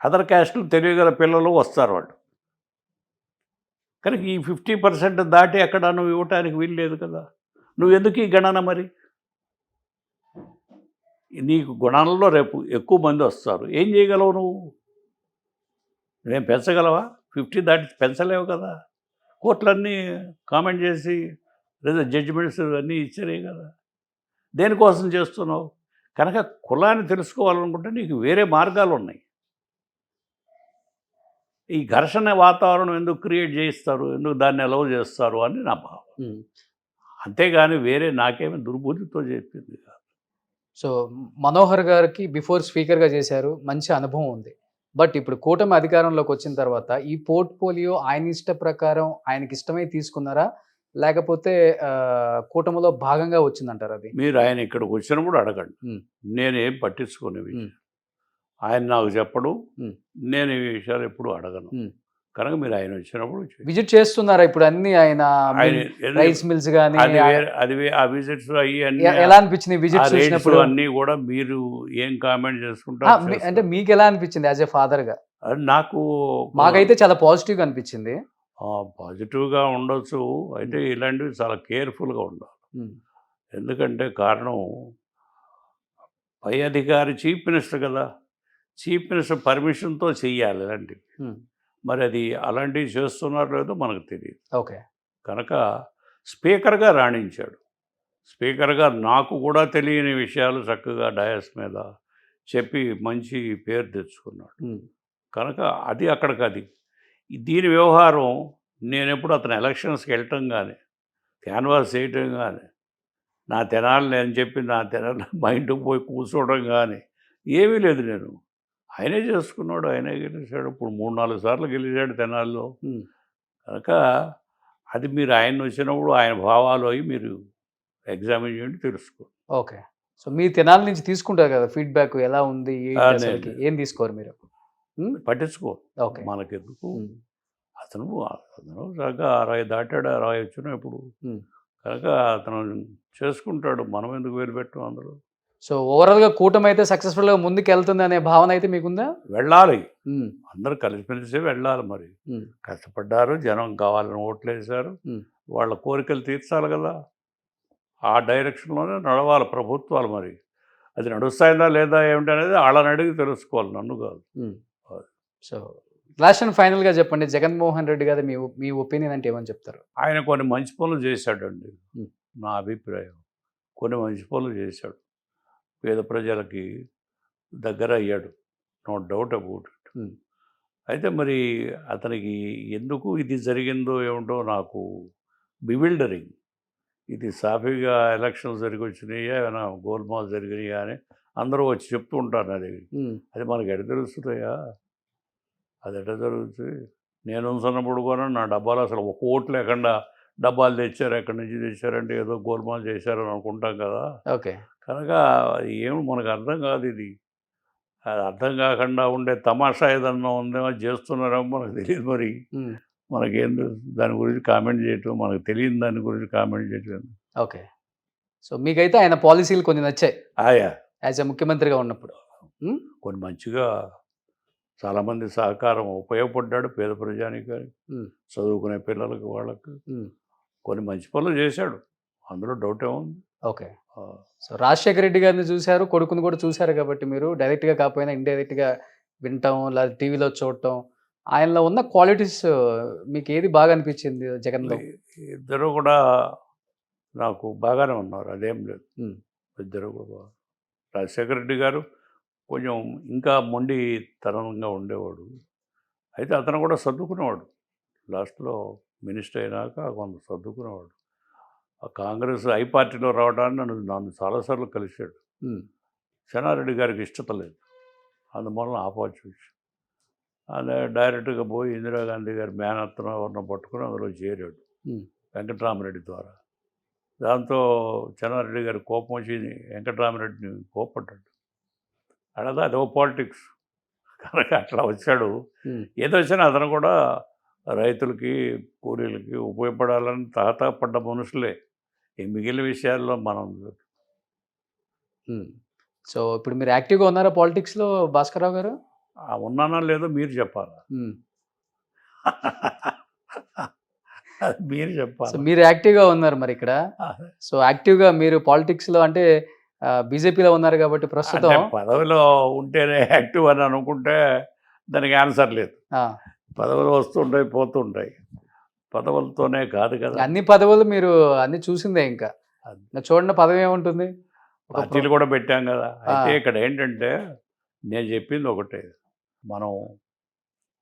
Other క్యాస్టులు తెలియగల పిల్లలు వస్తారు వాళ్ళు. కనుక ఈ 50% దాటి ఎక్కడ నువ్వు ఇవ్వటానికి వీలు లేదు కదా. నువ్వు ఎందుకు ఈ గణన మరి? నీకు గుణాలలో రేపు ఎక్కువ మంది వస్తారు, ఏం చేయగలవు నువ్వు? నువ్వేం పెంచగలవా? 50 దాటి పెంచలేవు కదా. కోర్టులన్నీ కామెంట్ చేసి జడ్జిమెంట్స్ అన్నీ ఇచ్చారే కదా. దేనికోసం చేస్తున్నావు? కనుక కులాన్ని తెలుసుకోవాలనుకుంటే నీకు వేరే మార్గాలు ఉన్నాయి. ఈ ఘర్షణ వాతావరణం ఎందుకు క్రియేట్ చేయిస్తారు, ఎందుకు దాన్ని అలౌ చేస్తారు అని నా భావం. ఉమ్. అంతేగాని వేరే నాకేమీ దుర్బుద్ధితో చెప్పింది కాదు. సో మనోహర్ గారికి బిఫోర్ స్పీకర్గా చేశారు, మంచి అనుభవం ఉంది. బట్ ఇప్పుడు కూటమి అధికారంలోకి వచ్చిన తర్వాత ఈ పోర్ట్ఫోలియో ఆయన ఇష్ట ప్రకారం ఆయనకి ఇష్టమై తీసుకున్నారా, లేకపోతే కూటమిలో భాగంగా వచ్చిందంటారు? అది మీరు ఆయన ఇక్కడికి వచ్చినప్పుడు అడగండి, నేనేం పట్టించుకునేవి. ఆయన నాకు చెప్పడు, నేను ఈ విషయాలు ఎప్పుడు అడగను. కనుక మీరు ఆయన వచ్చినప్పుడు విజిట్ చేస్తున్నారా ఇప్పుడు అన్ని ఆయన ఆయన రైస్ మిల్స్ కానీ ఆ విజిట్స్ అయ్యి అన్ని ఎలా అనిపించింది విజిట్ చూసినప్పుడు అన్నీ కూడా మీరు ఏం కామెంట్ ఆ, చేసుకుంటారు అంటే మీకు ఎలా అనిపించింది యాజ్ ఎ ఫాదర్ గా? అది నాకు మాకైతే చాలా పాజిటివ్ గా అనిపించింది. పాజిటివ్గా ఉండొచ్చు. అయితే ఇలాంటివి చాలా కేర్ఫుల్గా ఉండాలి. ఎందుకంటే కారణం పై అధికారి చీఫ్ మినిస్టర్ కదా, చీఫ్ మినిస్టర్ పర్మిషన్తో చెయ్యాలి ఇలాంటివి. మరి అది అలాంటివి చేస్తున్నారో లేదో మనకు తెలియదు. ఓకే. కనుక స్పీకర్గా రాణించాడు. స్పీకర్గా నాకు కూడా తెలియని విషయాలు చక్కగా డయాస్ మీద చెప్పి మంచి పేరు తెచ్చుకున్నాడు. కనుక అది అక్కడికి అది దీని వ్యవహారం నేను ఎప్పుడు అతను ఎలక్షన్స్కి వెళ్ళటం కానీ క్యాన్వాస్ చేయటం కానీ నా తెనాలి నేను చెప్పి నా తెనాలి మా ఇంటికి పోయి కూర్చోవడం కానీ ఏమీ లేదు. నేను ఆయనే చేసుకున్నాడు, ఆయనే గెలిచాడు. ఇప్పుడు 3-4 సార్లు గెలిచాడు తెనాలిలో. కనుక అది మీరు ఆయన వచ్చినప్పుడు ఆయన భావాలు అవి మీరు ఎగ్జామిన్ చేయండి, తెలుసుకోండి. ఓకే. సో మీ తెనాలి నుంచి తీసుకుంటారు కదా ఫీడ్బ్యాక్, ఎలా ఉంది ఏంటి, ఏం తీసుకోరు మీరు? పట్టించుకో, ఓకే. మనకెందుకు. అతను చక్కగా 60 దాటాడు, 60 వచ్చినా ఇప్పుడు. కనుక అతను చేసుకుంటాడు, మనం ఎందుకు వేలు పెట్టాం అందులో. సో ఓవరాల్గా కూటమి అయితే సక్సెస్ఫుల్గా ముందుకు వెళ్తుంది అనే భావన అయితే మీకుందా? వెళ్ళాలి, అందరూ కలిసిమెలిసి వెళ్ళాలి. మరి కష్టపడ్డారు, జనం కావాలని ఓట్లు వేశారు, వాళ్ళ కోరికలు తీర్చాలి కదా. ఆ డైరెక్షన్లోనే నడవాలి ప్రభుత్వాలు. మరి అది నడుస్తాయిందా లేదా ఏమిటి అనేది వాళ్ళని అడిగి తెలుసుకోవాలి, నన్ను కాదు. సో లాస్ట్ అండ్ ఫైనల్గా చెప్పండి, జగన్మోహన్ రెడ్డి గారు మీ ఒపీనియన్ అంటే ఏమని చెప్తారు? ఆయన కొన్ని మంచి పనులు చేశాడండి, నా అభిప్రాయం. కొన్ని మంచి పనులు చేశాడు, పేద ప్రజలకి దగ్గర అయ్యాడు, నో డౌట్ అబౌట్ ఇట్. అయితే మరి అతనికి ఎందుకు ఇది జరిగిందో ఏమిటో నాకు బివిల్డరింగ్. ఇది సాఫీగా ఎలక్షన్స్ జరిగి వచ్చినాయా, ఏమైనా గోల్మాల్ జరిగినాయా అని అందరూ వచ్చి చెప్తూ ఉంటారు నా దగ్గర. అది మనకి ఎడ తెలుస్తుందయా, అది ఎట్లా జరుగుతుంది? నేను ఉన్నప్పుడు కూడా నా డబ్బాలు అసలు ఒక ఓటు లేకుండా డబ్బాలు తెచ్చారు, ఎక్కడి నుంచి తెచ్చారంటే ఏదో గోల్మాల్ చేశారని అనుకుంటాం కదా. ఓకే. కనుక ఏమి మనకు అర్థం కాదు. ఇది అది అర్థం కాకుండా ఉండే తమాషా ఏదన్నా ఉందేమో చేస్తున్నారేమో మనకు తెలియదు. మరి మనకేం దాని గురించి కామెంట్ చేయటం, మనకు తెలియని దాని గురించి కామెంట్ చేయటం. ఓకే. సో మీకైతే ఆయన పాలసీలు కొన్ని నచ్చాయి ఆయా యాజ్ ఎ ముఖ్యమంత్రిగా ఉన్నప్పుడు? కొన్ని మంచిగా చాలామంది సహకారం ఉపయోగపడ్డాడు పేద ప్రజానికి, చదువుకునే పిల్లలకి, వాళ్ళకి కొన్ని మంచి పనులు చేశాడు, అందులో డౌట్ ఏముంది. ఓకే. సో రాజశేఖర రెడ్డి గారిని చూశారు, కొడుకుని కూడా చూశారు కాబట్టి మీరు డైరెక్ట్గా కాకపోయినా ఇండైరెక్ట్గా వినటం లేదా టీవీలో చూడటం, ఆయనలో ఉన్న క్వాలిటీస్ మీకు ఏది బాగా అనిపించింది జగన్లో? ఇద్దరు కూడా నాకు బాగానే ఉన్నారు, అదేం లేదు. ఇద్దరు కూడా. రాజశేఖర రెడ్డి గారు కొంచెం ఇంకా మొండితనంగా ఉండేవాడు, అయితే అతను కూడా సర్దుకునేవాడు. లాస్ట్లో మినిస్టర్ అయినాక కొంత సర్దుకునేవాడు. కాంగ్రెస్ ఐ పార్టీలో రావడానికి నన్ను చాలాసార్లు కలిశాడు. చెన్నారెడ్డి గారికి ఇష్టత లేదు, అందువలన ఆపోజిట్. అదే డైరెక్ట్గా పోయి ఇందిరాగాంధీ గారి మేనత్తను ఎవరిని పట్టుకుని అందులో చేరాడు వెంకటరామరెడ్డి ద్వారా. దాంతో చెన్నారెడ్డి గారి కోపం వచ్చి వెంకటరామరెడ్డిని కోపడ్డాడు. అడదా అదో పాలిటిక్స్. కనుక అట్లా వచ్చాడు. ఏదో వచ్చినా అతను కూడా రైతులకి, కూలీలకి ఉపయోగపడాలని తాహతాపడ్డ మనుషులే. ఈ మిగిలిన విషయాల్లో మనం. సో ఇప్పుడు మీరు యాక్టివ్గా ఉన్నారా పాలిటిక్స్లో భాస్కర్రావు గారు? ఉన్నానా లేదో మీరు చెప్పాలా, మీరు చెప్పాలి. సో మీరు యాక్టివ్గా ఉన్నారు మరి ఇక్కడ. సో యాక్టివ్గా మీరు పాలిటిక్స్లో అంటే బీజేపీలో ఉన్నారు కాబట్టి ప్రస్తుతం పదవిలో ఉంటేనే యాక్టివ్ అని అనుకుంటే దానికి ఆన్సర్ లేదు. పదవులు వస్తుంటాయి, పోతుంటాయి, పదవులతోనే కాదు కదా. అన్ని పదవులు మీరు అన్ని చూసిందే. ఇంకా చూడండి పదవి ఏముంటుంది, పార్టీలు కూడా పెట్టాం కదా. అయితే ఇక్కడ ఏంటంటే నేను చెప్పింది ఒకటే, మనం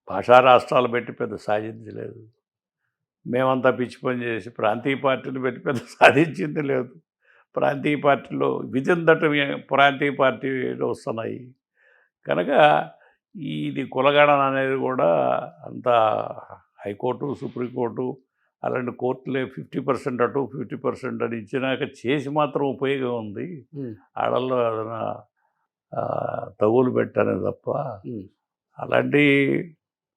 భాషా రాష్ట్రాలు పెట్టి పెద్ద సాధించలేదు. మేమంతా పిచ్చి పని చేసి ప్రాంతీయ పార్టీలు పెట్టి పెద్ద సాధించింది లేదు. ప్రాంతీయ పార్టీలో విధిన్ దట్ ప్రాంతీయ పార్టీలు వస్తున్నాయి. కనుక ఇది కులగణన అనేది కూడా అంత హైకోర్టు, సుప్రీంకోర్టు అలాంటి కోర్టులే 50% అటు 50% అని ఇచ్చినాక చేసి మాత్రం ఉపయోగం ఉంది. ఆడల్లో ఏదైనా తగులు పెట్టానే తప్ప అలాంటి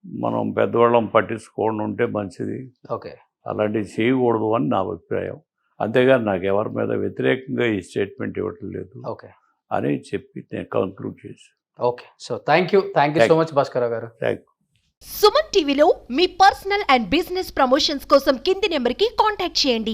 మనం పెద్దవాళ్ళం పట్టించుకోండి ఉంటే మంచిది, ఓకే. అలాంటివి చేయకూడదు అని నా అభిప్రాయం. అంతేగాని నాకు ఎవరి మీద వ్యతిరేకంగా ఈ స్టేట్మెంట్ ఇవ్వటం లేదు ఓకే. అని చెప్పి నేను కంక్లూడ్ చేశాను. Okay. So thank you so much Bhaskar garu. Thank you. Suman టీవీలో మీ పర్సనల్ అండ్ బిజినెస్ ప్రమోషన్స్ కోసం కింది నెంబర్కి కాంటాక్ట్ చేయండి.